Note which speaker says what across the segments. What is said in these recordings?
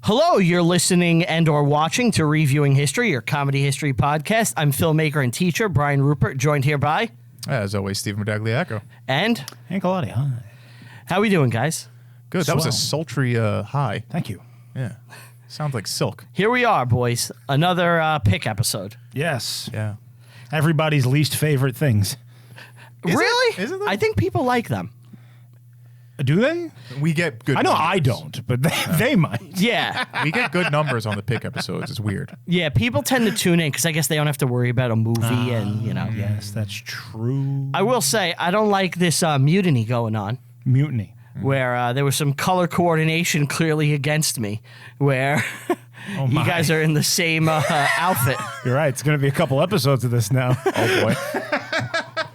Speaker 1: Hello, you're listening and or watching to Reviewing History, your comedy history podcast. I'm filmmaker and teacher Brian Rupert, joined here by...
Speaker 2: As always, Steve Medagliaco.
Speaker 1: And...
Speaker 3: Hank Galati, hi.
Speaker 1: How we doing, guys?
Speaker 2: Good. That was a sultry high.
Speaker 3: Thank you.
Speaker 2: Yeah. Sounds like silk.
Speaker 1: Here we are, boys. Another pick episode.
Speaker 3: Yes.
Speaker 2: Yeah.
Speaker 3: Everybody's least favorite things.
Speaker 1: Really?
Speaker 2: Is it though?
Speaker 1: I think people like them.
Speaker 3: Do they?
Speaker 2: We get good
Speaker 3: I know
Speaker 2: numbers.
Speaker 3: I don't, but they might.
Speaker 1: Yeah.
Speaker 2: We get good numbers on the pick episodes. It's weird.
Speaker 1: Yeah, people tend to tune in because I guess they don't have to worry about a movie and, you know.
Speaker 3: Yes, that's true.
Speaker 1: I will say, I don't like this mutiny going on.
Speaker 3: Mutiny.
Speaker 1: Where there was some color coordination clearly against me, where
Speaker 3: Oh
Speaker 1: you
Speaker 3: my.
Speaker 1: guys are in the same outfit.
Speaker 3: You're right. It's going to be a couple episodes of this now.
Speaker 2: Oh, boy.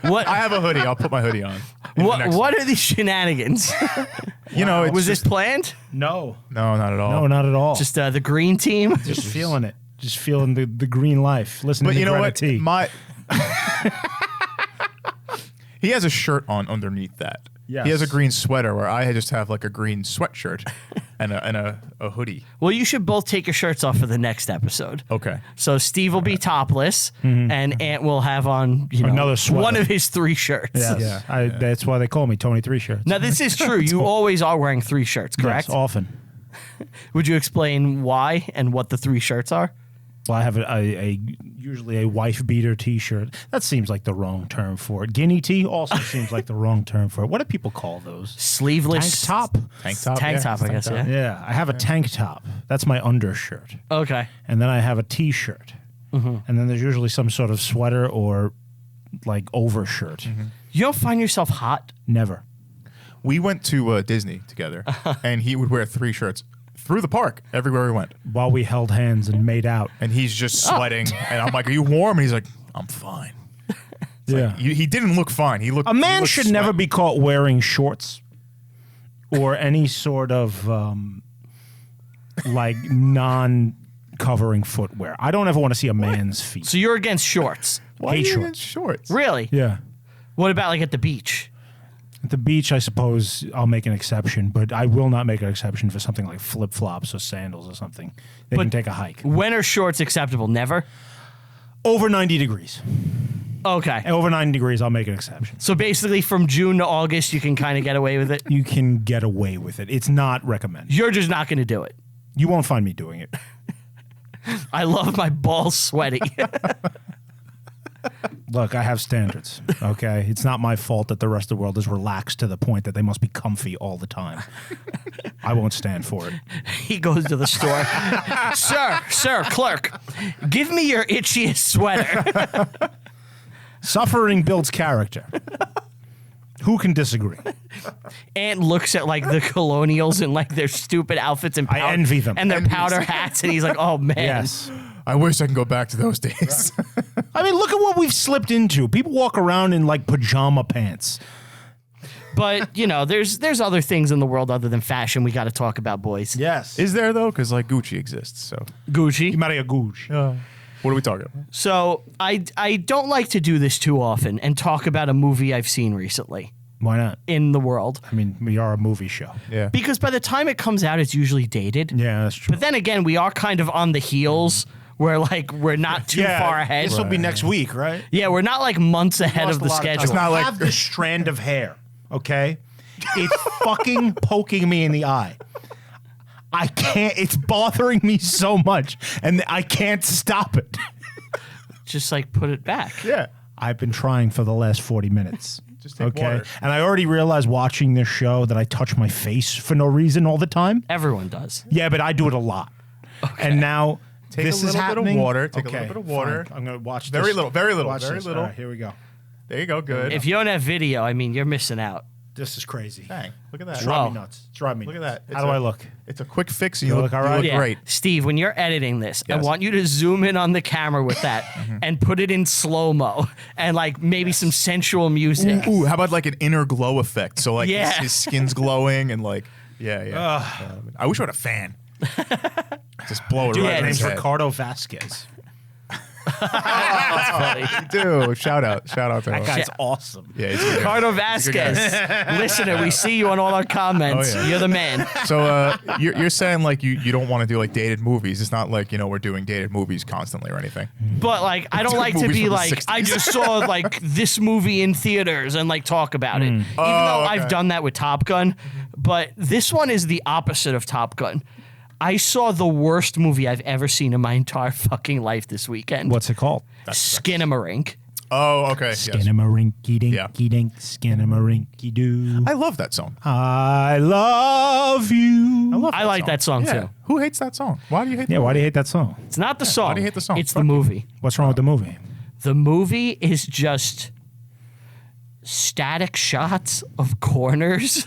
Speaker 1: What?
Speaker 2: I have a hoodie. I'll put my hoodie on.
Speaker 1: What are these shenanigans?
Speaker 2: You know, it's
Speaker 1: Was
Speaker 2: just,
Speaker 1: this planned?
Speaker 3: No.
Speaker 2: No, not at all.
Speaker 3: No, not at all.
Speaker 1: Just the green team?
Speaker 3: Just feeling it. Just feeling the green life. Listening
Speaker 2: But
Speaker 3: to
Speaker 2: you know
Speaker 3: Greta
Speaker 2: what?
Speaker 3: T.
Speaker 2: He has a shirt on underneath that.
Speaker 3: Yes.
Speaker 2: He has a green sweater where I just have like a green sweatshirt and a hoodie.
Speaker 1: Well, you should both take your shirts off for the next episode.
Speaker 2: Okay.
Speaker 1: So Steve will be topless, and Ant will have on
Speaker 3: Another sweater.
Speaker 1: one of his three shirts.
Speaker 3: Yes.
Speaker 2: Yeah.
Speaker 3: That's why they call me Tony Three Shirts.
Speaker 1: Now, this is true. You always are wearing three shirts, correct?
Speaker 3: Yes, often.
Speaker 1: Would you explain why and what the three shirts are?
Speaker 3: Well, I have usually a wife beater T-shirt. That seems like the wrong term for it. Guinea tee also seems like the wrong term for it. What do people call those?
Speaker 1: Sleeveless.
Speaker 3: Tank top.
Speaker 2: Tank top.
Speaker 1: Tank
Speaker 2: yeah,
Speaker 1: top, I
Speaker 2: tank
Speaker 1: guess,
Speaker 2: top.
Speaker 1: yeah.
Speaker 3: Yeah, I have a tank top. That's my undershirt.
Speaker 1: Okay.
Speaker 3: And then I have a T-shirt. And then there's usually some sort of sweater or like overshirt.
Speaker 1: You don't find yourself hot?
Speaker 3: Never.
Speaker 2: We went to Disney together, and he would wear three shirts through the park everywhere we went.
Speaker 3: While we held hands and made out.
Speaker 2: And he's just sweating. And I'm like, are you warm? And he's like, I'm fine.
Speaker 3: Yeah.
Speaker 2: He didn't look fine. He looked.
Speaker 3: A man
Speaker 2: he looked
Speaker 3: should never
Speaker 2: sweaty.
Speaker 3: be caught wearing shorts or any sort of like non-covering footwear. I don't ever want to see a man's feet.
Speaker 1: So you're against shorts?
Speaker 2: Why
Speaker 3: hate
Speaker 2: are you
Speaker 3: shorts.
Speaker 2: against shorts?
Speaker 1: Really?
Speaker 3: Yeah.
Speaker 1: What about like at the beach?
Speaker 3: At the beach, I suppose I'll make an exception, but I will not make an exception for something like flip-flops or sandals or something. They can take a hike.
Speaker 1: When are shorts acceptable? Never?
Speaker 3: Over 90 degrees.
Speaker 1: Okay.
Speaker 3: Over 90 degrees, I'll make an exception.
Speaker 1: So basically from June to August, you can kind of get away with it?
Speaker 3: You can get away with it. It's not recommended.
Speaker 1: You're just not going to do it.
Speaker 3: You won't find me doing it.
Speaker 1: I love my balls sweaty.
Speaker 3: Look, I have standards, okay? It's not my fault that the rest of the world is relaxed to the point that they must be comfy all the time. I won't stand for it.
Speaker 1: He goes to the store. Sir, clerk, give me your itchiest sweater.
Speaker 3: Suffering builds character. Who can disagree?
Speaker 1: Ant looks at like the colonials and like their stupid outfits and
Speaker 3: I envy them.
Speaker 1: and their powder hats, and he's like, "Oh man,
Speaker 3: Yes.
Speaker 2: I wish I can go back to those days.
Speaker 3: I mean, look at what we've slipped into. People walk around in like pajama pants.
Speaker 1: But you know, there's other things in the world other than fashion we got to talk about, boys.
Speaker 3: Yes.
Speaker 2: Is there though? Because like Gucci exists. So
Speaker 1: Gucci.
Speaker 3: Maria Gucci.
Speaker 2: what are we talking about?
Speaker 1: So I don't like to do this too often and talk about a movie I've seen recently
Speaker 3: Why not?
Speaker 1: in the world,
Speaker 3: I mean, we are a movie show.
Speaker 2: Yeah.
Speaker 1: because by the time it comes out, it's usually dated.
Speaker 3: Yeah, that's true.
Speaker 1: But then again, we are kind of on the heels. Where like we're not too far ahead.
Speaker 3: This will be next week, right?
Speaker 1: Yeah, we're not like months ahead of the schedule.
Speaker 2: It's not
Speaker 3: I
Speaker 2: like-
Speaker 3: have this strand of hair, okay? It's fucking poking me in the eye. I can't, it's bothering me so much, and I can't stop it.
Speaker 1: Just like put it back.
Speaker 2: Yeah.
Speaker 3: I've been trying for the last 40 minutes.
Speaker 2: Just take water.
Speaker 3: And I already realized watching this show that I touch my face for no reason all the time.
Speaker 1: Everyone does.
Speaker 3: Yeah, but I do it a lot. And now
Speaker 2: Take
Speaker 3: this
Speaker 2: a little
Speaker 3: is
Speaker 2: bit of
Speaker 3: happening.
Speaker 2: water. Take a little bit of water.
Speaker 3: Fine. I'm going to watch
Speaker 2: Very
Speaker 3: this.
Speaker 2: little, very little,
Speaker 3: Watch
Speaker 2: very
Speaker 3: this.
Speaker 2: little.
Speaker 3: All right, here we go.
Speaker 2: There you go. Good.
Speaker 1: If you don't have video, I mean, you're missing out.
Speaker 3: This is crazy.
Speaker 2: Dang. Look at that.
Speaker 3: It's
Speaker 1: Wow.
Speaker 3: driving me nuts. It's driving me
Speaker 2: Look at
Speaker 3: nuts.
Speaker 2: that.
Speaker 3: How do I look?
Speaker 2: It's a quick fix. And
Speaker 3: You
Speaker 2: you
Speaker 3: look
Speaker 2: look
Speaker 3: all right?
Speaker 2: You look great.
Speaker 1: Steve, when you're editing this, I
Speaker 2: Yes.
Speaker 1: want you to zoom in on the camera with that and put it in slow-mo and like maybe some sensual music.
Speaker 2: Ooh, how about like an inner glow effect? So like
Speaker 1: Yeah.
Speaker 2: his skin's glowing and like, yeah. I wish I had a fan. Just blow it
Speaker 3: Dude,
Speaker 2: right
Speaker 1: Yeah,
Speaker 2: in
Speaker 3: my
Speaker 2: his
Speaker 3: name's
Speaker 2: head.
Speaker 3: Ricardo Vasquez.
Speaker 1: That's funny.
Speaker 2: Dude, shout out to
Speaker 3: That
Speaker 2: him.
Speaker 3: guy's awesome.
Speaker 2: Yeah, he's good.
Speaker 1: Ricardo Vasquez, listener, we see you on all our comments.
Speaker 2: Oh, yeah.
Speaker 1: You're the man.
Speaker 2: So you're saying like you don't want to do like dated movies. It's not like, we're doing dated movies constantly or anything.
Speaker 1: But like, I don't
Speaker 2: Two
Speaker 1: like to
Speaker 2: movies
Speaker 1: be
Speaker 2: from the
Speaker 1: like,
Speaker 2: 60s.
Speaker 1: I just saw like this movie in theaters and like talk about it. Even though I've
Speaker 2: okay.
Speaker 1: done that with Top Gun, but this one is the opposite of Top Gun. I saw the worst movie I've ever seen in my entire fucking life this weekend.
Speaker 3: What's it called?
Speaker 1: Skinamarink.
Speaker 2: Oh, okay. Yes.
Speaker 3: Skinnamarink-y dink,
Speaker 2: Yeah.
Speaker 3: dink, skinnamarink-y doo.
Speaker 2: I love that song.
Speaker 3: I love you.
Speaker 1: I like that song
Speaker 2: Yeah.
Speaker 1: too.
Speaker 2: Who hates that song? Why do you hate
Speaker 3: Yeah,
Speaker 2: that?
Speaker 3: why do you hate that song?
Speaker 1: It's not the song.
Speaker 2: do you hate the song?
Speaker 1: It's the
Speaker 2: Fuck you.
Speaker 1: movie.
Speaker 3: What's wrong with the movie?
Speaker 1: The movie is just static shots of corners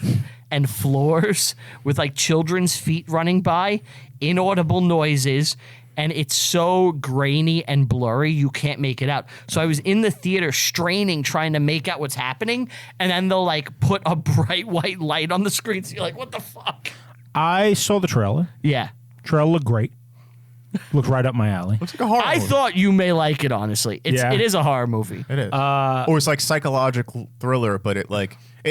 Speaker 1: and floors with like children's feet running by, inaudible noises, and it's so grainy and blurry you can't make it out. So I was in the theater straining trying to make out what's happening, and then they'll like put a bright white light on the screen, so you're like, what the fuck?
Speaker 3: I saw the trailer.
Speaker 1: Yeah.
Speaker 3: Trailer looked great. Looked right up my alley.
Speaker 2: Looks like a horror
Speaker 1: I
Speaker 2: movie.
Speaker 1: thought you may like it, honestly.
Speaker 3: Yeah.
Speaker 1: It is a horror movie.
Speaker 2: It is. Or it's like psychological thriller, but it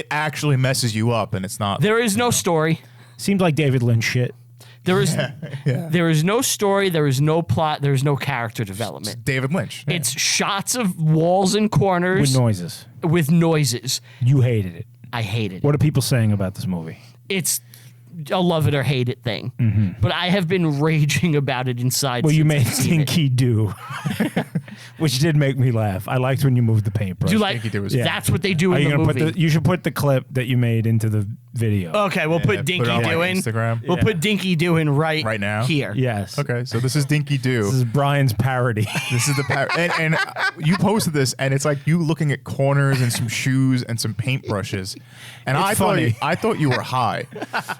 Speaker 2: actually messes you up and it's not.
Speaker 1: There is no story.
Speaker 3: Seems like David Lynch shit.
Speaker 1: There is no story, there is no plot, there is no character development.
Speaker 2: David Lynch. Yeah.
Speaker 1: It's shots of walls and corners
Speaker 3: With noises.
Speaker 1: with noises.
Speaker 3: You hated it.
Speaker 1: I hate it.
Speaker 3: What are people saying about this movie?
Speaker 1: It's a love it or hate it thing. But I have been raging about it inside.
Speaker 3: Well, you
Speaker 1: since
Speaker 3: made
Speaker 1: I've seen it.
Speaker 3: Dinky Do, which did make me laugh. I liked when you moved the paintbrush.
Speaker 1: Do you like?
Speaker 2: Dinky Do was-
Speaker 1: That's what they do
Speaker 3: Are
Speaker 1: in
Speaker 3: you
Speaker 1: the
Speaker 3: gonna
Speaker 1: movie.
Speaker 3: put the? You should put the clip that you made into the video.
Speaker 1: Okay, we'll
Speaker 2: Yeah,
Speaker 1: put
Speaker 2: put
Speaker 1: Dinky
Speaker 2: it on my
Speaker 1: Doo in.
Speaker 2: Instagram.
Speaker 1: We'll put Dinky Doo in right
Speaker 2: now?
Speaker 1: here.
Speaker 3: Yes.
Speaker 2: Okay, so this is Dinky Doo.
Speaker 3: This is Brian's parody.
Speaker 2: This is the and you posted this, and it's like you looking at corners and some shoes and some paintbrushes, and
Speaker 3: It's funny.
Speaker 2: I thought you were high.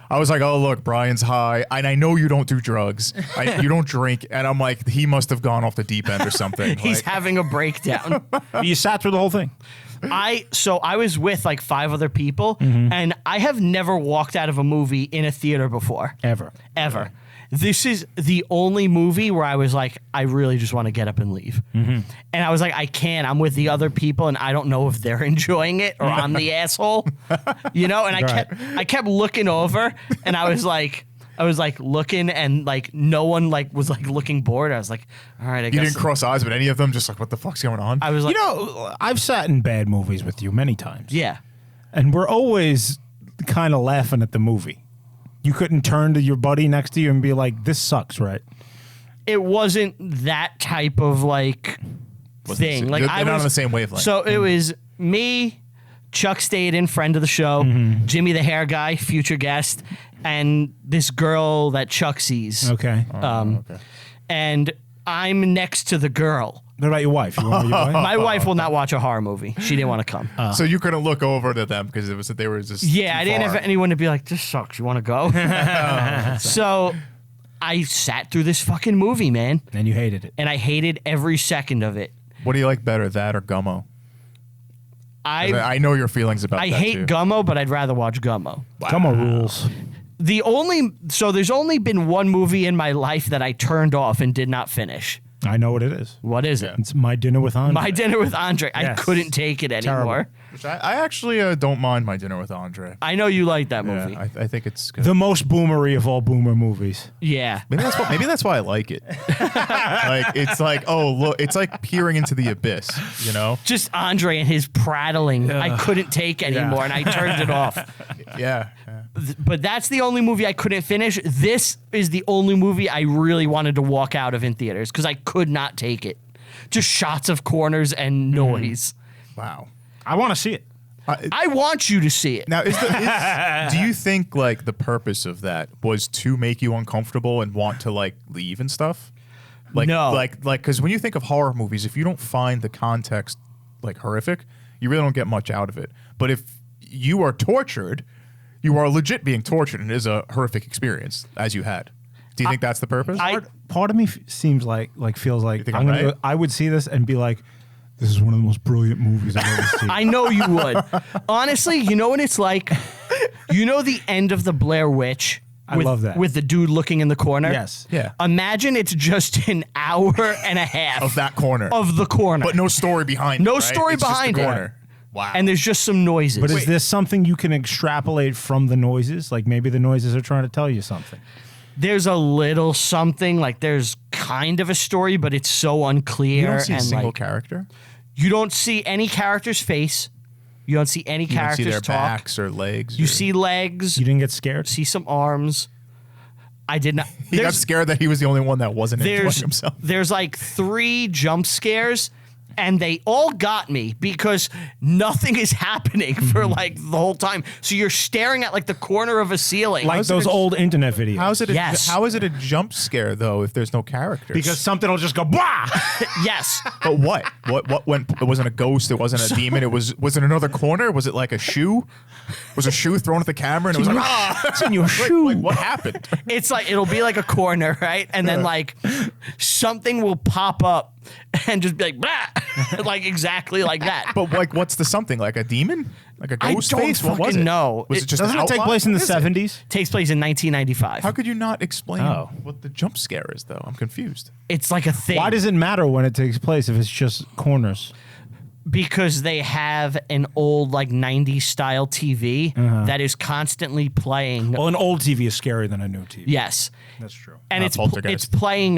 Speaker 2: I was like, oh look, Brian's high, and I know you don't do drugs, you don't drink, and I'm like, he must have gone off the deep end or something.
Speaker 1: He's
Speaker 2: Like,
Speaker 1: having a breakdown.
Speaker 3: You sat through the whole thing.
Speaker 1: I was with like 5 other people, and I have never walked out of a movie in a theater before.
Speaker 3: Ever.
Speaker 1: This is the only movie where I was like, I really just want to get up and leave. And I was like, I can't. I'm with the other people, and I don't know if they're enjoying it or I'm the asshole, And
Speaker 3: Right.
Speaker 1: I kept looking over, and I was like looking, and like no one like was like looking bored. I was like, all right, I
Speaker 2: you
Speaker 1: guess.
Speaker 2: didn't cross eyes with any of them, just like, what the fuck's going on?
Speaker 1: I was like,
Speaker 3: I've sat in bad movies with you many times.
Speaker 1: yeah.
Speaker 3: And we're always kind of laughing at the movie. You couldn't turn to your buddy next to you and be like, this sucks, right?
Speaker 1: It wasn't that type of like thing. Like
Speaker 2: They're
Speaker 1: I
Speaker 2: not
Speaker 1: was
Speaker 2: on the same wavelength.
Speaker 1: So it was me, Chuck Staden, friend of the show, Jimmy the hair guy, future guest, and this girl that Chuck sees.
Speaker 3: Okay.
Speaker 2: Okay.
Speaker 1: And I'm next to the girl.
Speaker 3: What about your wife? You want your wife?
Speaker 1: My wife will not watch a horror movie. She didn't want to come.
Speaker 2: So you couldn't look over to them because it was that they were just
Speaker 1: Yeah,
Speaker 2: too
Speaker 1: I didn't
Speaker 2: far.
Speaker 1: have anyone to be like, this sucks. You want to go? So I sat through this fucking movie, man,
Speaker 3: And you hated it.
Speaker 1: and I hated every second of it.
Speaker 2: What do you like better, that or Gummo?
Speaker 1: I
Speaker 2: I know your feelings about that
Speaker 1: hate
Speaker 2: too.
Speaker 1: Gummo, but I'd rather watch Gummo.
Speaker 3: Come on, rules.
Speaker 1: There's only been one movie in my life that I turned off and did not finish.
Speaker 3: I know what it is.
Speaker 1: What is it?
Speaker 3: It's My Dinner with Andre.
Speaker 1: My Dinner with Andre.
Speaker 3: Yes.
Speaker 1: I couldn't take it anymore.
Speaker 3: Terrible.
Speaker 2: Which I actually don't mind My Dinner with Andre.
Speaker 1: I know you like that
Speaker 2: Yeah,
Speaker 1: movie.
Speaker 2: I think it's good.
Speaker 3: The most boomery of all boomer movies.
Speaker 1: Yeah.
Speaker 2: Maybe that's why I like it. Like it's like, oh look, it's like peering into the abyss,
Speaker 1: Just Andre and his prattling. I couldn't take anymore, and I turned it off.
Speaker 2: Yeah.
Speaker 1: But that's the only movie I couldn't finish. This is the only movie I really wanted to walk out of in theaters because I could not take it. Just shots of corners and noise.
Speaker 2: Wow.
Speaker 3: I want to see it.
Speaker 1: I want you to see it.
Speaker 2: Now, do you think like the purpose of that was to make you uncomfortable and want to like leave and stuff? Like,
Speaker 1: No.
Speaker 2: Like, because when you think of horror movies, if you don't find the context like horrific, you really don't get much out of it. But if you are tortured, you are legit being tortured, and it is a horrific experience as you had. Do you think that's the purpose?
Speaker 3: Part of me seems like feels like
Speaker 2: think I'm right?
Speaker 3: I would see this and be like, this is one of the most brilliant movies I've ever seen.
Speaker 1: I know you would. Honestly, you know what it's like? You know the end of The Blair Witch?
Speaker 3: I love that.
Speaker 1: With the dude looking in the corner.
Speaker 3: Yes.
Speaker 2: Yeah.
Speaker 1: Imagine it's just an hour and a half
Speaker 2: Of that corner.
Speaker 1: of the corner.
Speaker 2: But no story behind it.
Speaker 1: No
Speaker 2: right?
Speaker 1: story
Speaker 2: It's just
Speaker 1: behind
Speaker 2: the
Speaker 1: it.
Speaker 2: corner. Wow.
Speaker 1: and there's just some noises.
Speaker 3: But is this something you can extrapolate from the noises? Like maybe the noises are trying to tell you something.
Speaker 1: There's a little something, like there's kind of a story, but it's so unclear.
Speaker 2: You don't see a
Speaker 1: and
Speaker 2: single
Speaker 1: like,
Speaker 2: character?
Speaker 1: you don't see any character's face. You don't see any
Speaker 2: You don't
Speaker 1: characters
Speaker 2: see their
Speaker 1: talk.
Speaker 2: backs or legs?
Speaker 1: You
Speaker 2: or-
Speaker 1: see legs.
Speaker 3: You didn't get scared?
Speaker 1: see some arms. I did not.
Speaker 2: He got scared that he was the only one that wasn't enjoying
Speaker 1: There's
Speaker 2: himself.
Speaker 1: there's like 3 jump scares, and they all got me because nothing is happening for like the whole time. So you're staring at like the corner of a ceiling.
Speaker 3: Like those old internet videos.
Speaker 1: Yes.
Speaker 2: How is it a jump scare though if there's no characters?
Speaker 3: Because something will just go, blah!
Speaker 1: Yes.
Speaker 2: But what went? It wasn't a ghost. It wasn't a demon. It was it another corner? Was it like a shoe? Was a shoe thrown at the camera and it was like
Speaker 3: It's in your shoe.
Speaker 2: like what happened?
Speaker 1: It's like it'll be like a corner, right? And then like something will pop up and just be like, bah! Like exactly like that.
Speaker 2: But like, what's the something? Like a demon? Like a
Speaker 1: I
Speaker 2: ghost
Speaker 1: don't
Speaker 2: face? What was
Speaker 1: fucking
Speaker 2: it?
Speaker 1: know.
Speaker 2: Was it just
Speaker 3: Doesn't
Speaker 2: an
Speaker 3: it take
Speaker 2: outline?
Speaker 3: place in the
Speaker 2: What is it?
Speaker 3: 70s?
Speaker 1: Takes place in 1995.
Speaker 2: How could you not explain
Speaker 3: Oh.
Speaker 2: what the jump scare is though? I'm confused.
Speaker 1: It's like a thing.
Speaker 3: Why does it matter when it takes place if it's just corners?
Speaker 1: Because they have an old like 90s style TV that is constantly playing.
Speaker 3: Well, an old TV is scarier than a new TV.
Speaker 1: Yes.
Speaker 3: That's true.
Speaker 1: And
Speaker 2: Not
Speaker 1: it's
Speaker 2: Poltergeist.
Speaker 1: playing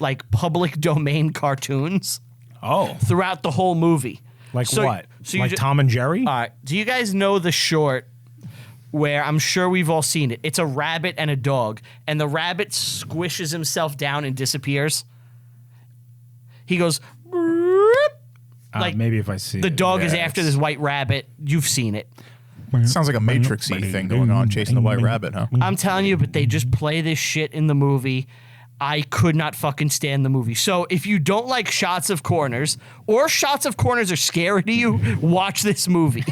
Speaker 1: like public domain cartoons
Speaker 3: Oh.
Speaker 1: throughout the whole movie.
Speaker 3: Like
Speaker 1: So-
Speaker 3: what?
Speaker 1: so you
Speaker 3: Like
Speaker 1: ju-
Speaker 3: Tom and Jerry?
Speaker 1: All right. Do you guys know the short where I'm sure we've all seen it? It's a rabbit and a dog, and the rabbit squishes himself down and disappears. He goes, like
Speaker 3: maybe if I see
Speaker 1: the
Speaker 3: it.
Speaker 1: dog is
Speaker 2: Yeah,
Speaker 1: after
Speaker 2: it's-
Speaker 1: this white rabbit. You've seen it.
Speaker 2: It sounds like a Matrix-y thing going on, chasing the white rabbit, huh?
Speaker 1: I'm telling you, but they just play this shit in the movie. I could not fucking stand the movie. So if you don't like shots of corners, or shots of corners are scary to you, watch this movie.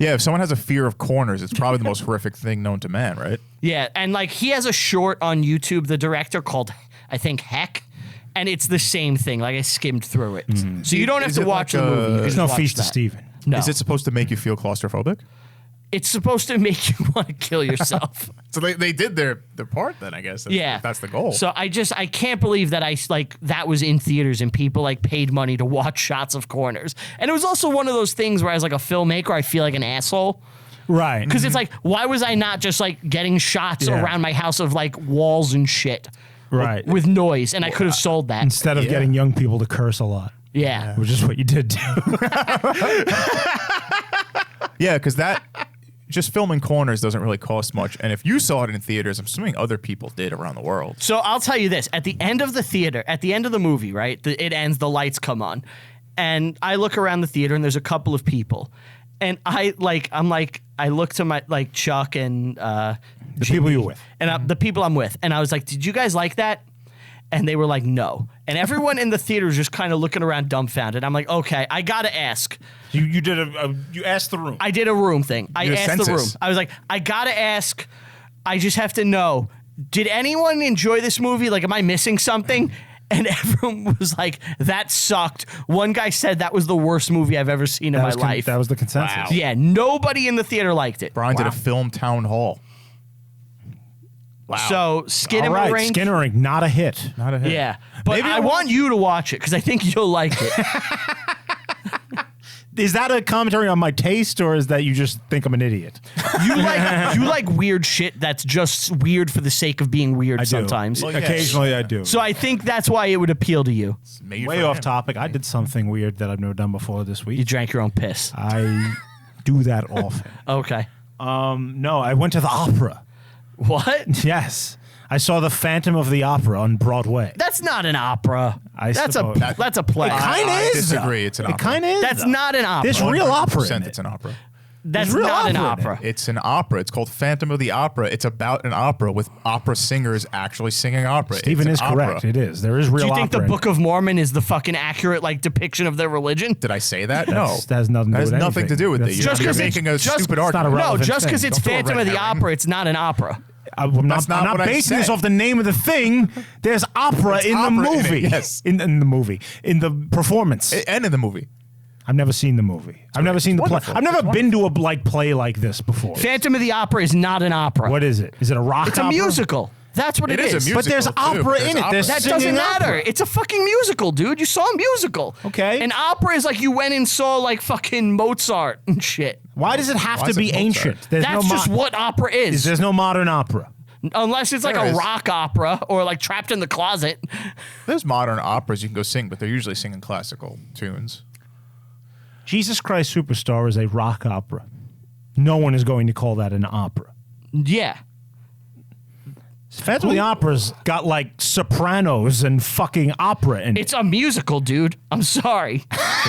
Speaker 2: Yeah, if someone has a fear of corners, it's probably the most horrific thing known to man, right?
Speaker 1: Yeah, and like he has a short on YouTube, the director, called I think Heck, and it's the same thing. Like I skimmed through it, so you don't have
Speaker 2: Is
Speaker 1: to
Speaker 2: it
Speaker 1: watch
Speaker 2: like
Speaker 1: the movie. You can
Speaker 3: There's
Speaker 1: just
Speaker 3: no
Speaker 1: watch
Speaker 3: Feast
Speaker 1: that.
Speaker 3: of Stephen.
Speaker 1: No,
Speaker 2: Is it supposed to make you feel claustrophobic?
Speaker 1: it's supposed to make you want to kill yourself.
Speaker 2: So they did their part then, I guess.
Speaker 1: Yeah,
Speaker 2: If that's the goal.
Speaker 1: So I can't believe that that was in theaters and people like paid money to watch shots of corners. And it was also one of those things where as like a filmmaker, I feel like an asshole.
Speaker 3: Right.
Speaker 1: Because it's like, why was I not just like getting shots
Speaker 3: Yeah.
Speaker 1: around my house of like walls and shit
Speaker 3: Right.
Speaker 1: with noise, and I could have sold that.
Speaker 3: Instead of getting young people to curse a lot,
Speaker 1: Yeah.
Speaker 3: which is what you did do.
Speaker 2: Yeah, because that just filming corners doesn't really cost much. And if you saw it in theaters, I'm assuming other people did around the world.
Speaker 1: So I'll tell you this: at the end of the theater, at the end of the movie, right? It ends. The lights come on, and I look around the theater, and there's a couple of people, and I look to my like Chuck and
Speaker 3: The people you're with.
Speaker 1: and the people I'm with, and I was like, "Did you guys like that?" And they were like, "No." And everyone in the theater was just kind of looking around dumbfounded. I'm like, "Okay, I gotta ask."
Speaker 3: You did you asked the room.
Speaker 1: I did a room thing. I
Speaker 2: did a
Speaker 1: asked the room.
Speaker 2: census.
Speaker 1: I was like, I gotta ask. I just have to know. Did anyone enjoy this movie? Like, am I missing something? And everyone was like, that sucked. One guy said that was the worst movie I've ever seen in my life.
Speaker 3: That was the consensus.
Speaker 1: Yeah, nobody in the theater liked it.
Speaker 2: Brian did a film town hall.
Speaker 1: So
Speaker 3: All
Speaker 1: Skinamarink.
Speaker 3: right, Skinnering, not a hit.
Speaker 2: Not a hit.
Speaker 1: Yeah, but
Speaker 2: Maybe
Speaker 1: I want you to watch it because I think you'll like it.
Speaker 3: Is that a commentary on my taste, or is that you just think I'm an idiot?
Speaker 1: You like weird shit that's just weird for the sake of being weird sometimes.
Speaker 2: Well, yeah.
Speaker 3: Occasionally I do.
Speaker 1: So I think that's why it would appeal to you.
Speaker 2: It's made
Speaker 3: Way
Speaker 2: for
Speaker 3: off
Speaker 2: him.
Speaker 3: topic. I did something weird that I've never done before this
Speaker 1: You
Speaker 3: week.
Speaker 1: drank your own piss.
Speaker 3: I do that often.
Speaker 1: Okay.
Speaker 3: No, I went to the opera.
Speaker 1: What?
Speaker 3: Yes. I saw The Phantom of the Opera on Broadway.
Speaker 1: That's not an opera.
Speaker 3: I
Speaker 1: That's
Speaker 3: suppose.
Speaker 1: that's a play.
Speaker 3: Kind of
Speaker 2: I
Speaker 3: is.
Speaker 2: disagree.
Speaker 3: though.
Speaker 2: It's an
Speaker 3: It
Speaker 2: opera.
Speaker 3: kind of is.
Speaker 1: That's
Speaker 3: though.
Speaker 1: not an opera.
Speaker 3: There's real opera in
Speaker 2: 100%
Speaker 3: it.
Speaker 2: it's an opera.
Speaker 1: That's
Speaker 3: real
Speaker 1: not an
Speaker 3: opera in
Speaker 1: opera.
Speaker 2: It's an opera. It's called Phantom of the Opera. It's about an opera with opera singers actually singing opera.
Speaker 3: Stephen
Speaker 2: It's
Speaker 3: is
Speaker 2: an
Speaker 3: correct.
Speaker 2: opera.
Speaker 3: It is. There is real
Speaker 1: Do you
Speaker 3: opera.
Speaker 1: think the
Speaker 3: in
Speaker 1: Book
Speaker 3: it.
Speaker 1: of Mormon is the fucking accurate like depiction of their religion?
Speaker 2: Did I say that? No.
Speaker 3: That has nothing to do with
Speaker 2: nothing
Speaker 3: anything.
Speaker 2: to do with
Speaker 3: That's
Speaker 2: it.
Speaker 1: just
Speaker 2: You're
Speaker 1: 'cause it's-
Speaker 2: making a
Speaker 1: just-
Speaker 2: stupid
Speaker 1: it's
Speaker 3: not a
Speaker 2: argument.
Speaker 1: No,
Speaker 3: relevant
Speaker 1: just because
Speaker 3: thing.
Speaker 1: it's
Speaker 2: Don't throw a
Speaker 1: Phantom
Speaker 2: red
Speaker 1: of the
Speaker 2: herring.
Speaker 1: Opera, it's not an opera.
Speaker 3: I'm
Speaker 2: That's not
Speaker 3: not
Speaker 2: what I
Speaker 3: basing this
Speaker 2: said.
Speaker 3: off the name of the thing. There's opera
Speaker 2: It's
Speaker 3: in the
Speaker 2: opera in it,
Speaker 3: movie.
Speaker 2: yes.
Speaker 3: In the movie. In the performance.
Speaker 2: And in the movie.
Speaker 3: I've never seen the movie. I've never seen the play.
Speaker 2: wonderful.
Speaker 3: I've never
Speaker 2: It's
Speaker 3: been to a play like this before.
Speaker 1: Phantom of the Opera is not an opera.
Speaker 3: What is it? Is it a rock
Speaker 1: It's
Speaker 3: opera?
Speaker 1: a musical. That's what
Speaker 2: It is a musical.
Speaker 3: But there's
Speaker 2: too,
Speaker 3: opera
Speaker 2: but
Speaker 3: in it.
Speaker 2: opera.
Speaker 3: There's
Speaker 1: That
Speaker 3: singing
Speaker 1: doesn't matter.
Speaker 3: opera.
Speaker 1: It's a fucking musical, dude. You saw a musical.
Speaker 3: Okay.
Speaker 1: An opera is like you went and saw like fucking Mozart and shit.
Speaker 3: Why does it have
Speaker 2: Why
Speaker 3: to
Speaker 2: is it
Speaker 3: be
Speaker 2: Mozart?
Speaker 3: ancient? There's
Speaker 1: That's
Speaker 3: no
Speaker 1: just what opera is.
Speaker 3: There's no modern opera.
Speaker 1: Unless it's like
Speaker 2: There
Speaker 1: a
Speaker 2: is.
Speaker 1: rock opera or like Trapped in the Closet.
Speaker 2: There's modern operas you can go sing, but they're usually singing classical tunes.
Speaker 3: Jesus Christ Superstar is a rock opera. No one is going to call that an opera.
Speaker 1: Yeah.
Speaker 3: Phantom of the Opera's got like sopranos and fucking opera in it.
Speaker 1: It's a musical, dude. I'm sorry.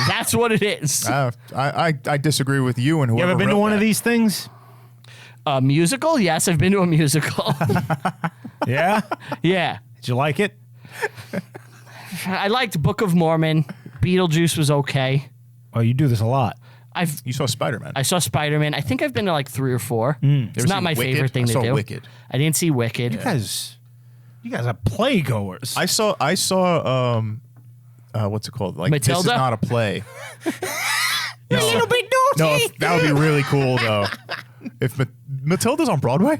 Speaker 1: That's what it is.
Speaker 2: I disagree with you and
Speaker 3: You
Speaker 2: whoever
Speaker 3: ever been to
Speaker 2: wrote
Speaker 3: one of
Speaker 2: that.
Speaker 3: these things?
Speaker 1: A musical? Yes, I've been to a musical.
Speaker 3: Yeah?
Speaker 1: Yeah.
Speaker 3: Did you like it?
Speaker 1: I liked Book of Mormon. Beetlejuice was okay.
Speaker 3: Oh, you do this a lot.
Speaker 2: You saw Spider-Man.
Speaker 1: I saw Spider-Man. I think I've been to like 3 or 4.
Speaker 3: Mm.
Speaker 1: It's
Speaker 2: Ever
Speaker 1: not
Speaker 2: seen
Speaker 1: my
Speaker 2: Wicked?
Speaker 1: favorite thing
Speaker 2: I
Speaker 1: to
Speaker 2: saw
Speaker 1: do.
Speaker 2: Wicked.
Speaker 1: I didn't see Wicked.
Speaker 3: You guys are playgoers.
Speaker 2: I saw what's it called? Like
Speaker 1: Matilda?
Speaker 2: This is not a play.
Speaker 3: Little bit
Speaker 2: No,
Speaker 3: naughty.
Speaker 2: that would be really cool though. If Matilda's on Broadway?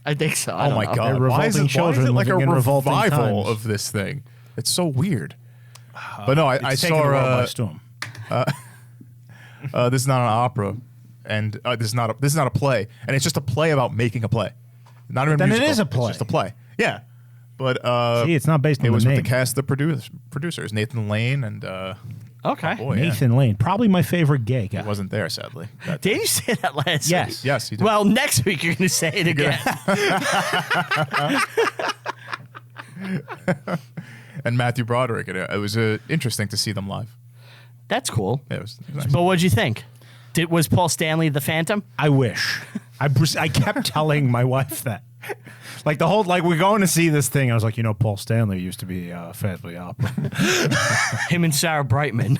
Speaker 1: I think so. I
Speaker 2: Oh
Speaker 1: don't
Speaker 2: my
Speaker 1: know.
Speaker 2: god!
Speaker 3: They're
Speaker 2: Why is
Speaker 3: revolting
Speaker 2: it
Speaker 3: children
Speaker 2: like a
Speaker 3: living in revolting
Speaker 2: revival
Speaker 3: times.
Speaker 2: of this thing? It's so weird. But no, I
Speaker 3: It's taking the world by
Speaker 2: saw
Speaker 3: storm.
Speaker 2: this is not an opera, and this is not a play, and it's just a play about making a play. Not even a
Speaker 3: Then it
Speaker 2: musical.
Speaker 3: is a play.
Speaker 2: It's just a play. Yeah, but
Speaker 3: See, it's not based on
Speaker 2: it was
Speaker 3: the
Speaker 2: with
Speaker 3: name.
Speaker 2: the cast of the producers, Nathan Lane and
Speaker 1: Okay.
Speaker 2: boy, yeah.
Speaker 3: Nathan Lane, probably my favorite gay guy.
Speaker 2: He wasn't there sadly. That-
Speaker 1: Did you say that last
Speaker 3: Yes.
Speaker 1: week?
Speaker 2: yes, he did.
Speaker 1: Well, next week you're going to say it again.
Speaker 2: And Matthew Broderick. It was interesting to see them live.
Speaker 1: That's cool.
Speaker 2: It was nice.
Speaker 1: But what'd you think? Was Paul Stanley the Phantom?
Speaker 3: I wish. I kept telling my wife that. Like we're going to see this thing. I was like, Paul Stanley used to be Phantom of the Opera.
Speaker 1: Him and Sarah Brightman.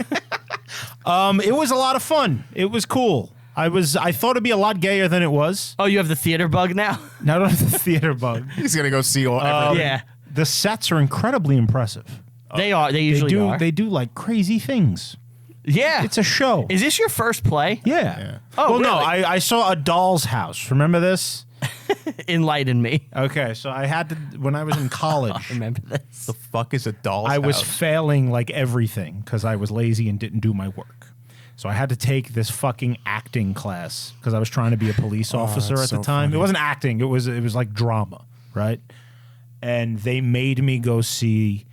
Speaker 3: It was a lot of fun. It was cool. I thought it'd be a lot gayer than it was.
Speaker 1: Oh, you have the theater bug now?
Speaker 3: Now I don't have the theater bug.
Speaker 2: He's gonna go see all everything.
Speaker 1: Yeah.
Speaker 3: The sets are incredibly impressive.
Speaker 1: They are. They usually are.
Speaker 3: They do like crazy things.
Speaker 1: yeah.
Speaker 3: It's a show.
Speaker 1: Is this your first play?
Speaker 3: Yeah.
Speaker 1: Oh,
Speaker 3: well, no,
Speaker 1: really?
Speaker 3: I saw A Doll's House. Remember this?
Speaker 1: Enlighten me.
Speaker 3: Okay, so I had to when I was in college.
Speaker 1: Remember this?
Speaker 2: The fuck is a doll's
Speaker 3: I was
Speaker 2: house?
Speaker 3: failing like everything because I was lazy and didn't do my work. So I had to take this fucking acting class because I was trying to be a police officer
Speaker 2: that's
Speaker 3: at the
Speaker 2: so
Speaker 3: time.
Speaker 2: funny.
Speaker 3: It wasn't acting; it was like drama, right? And they made me go see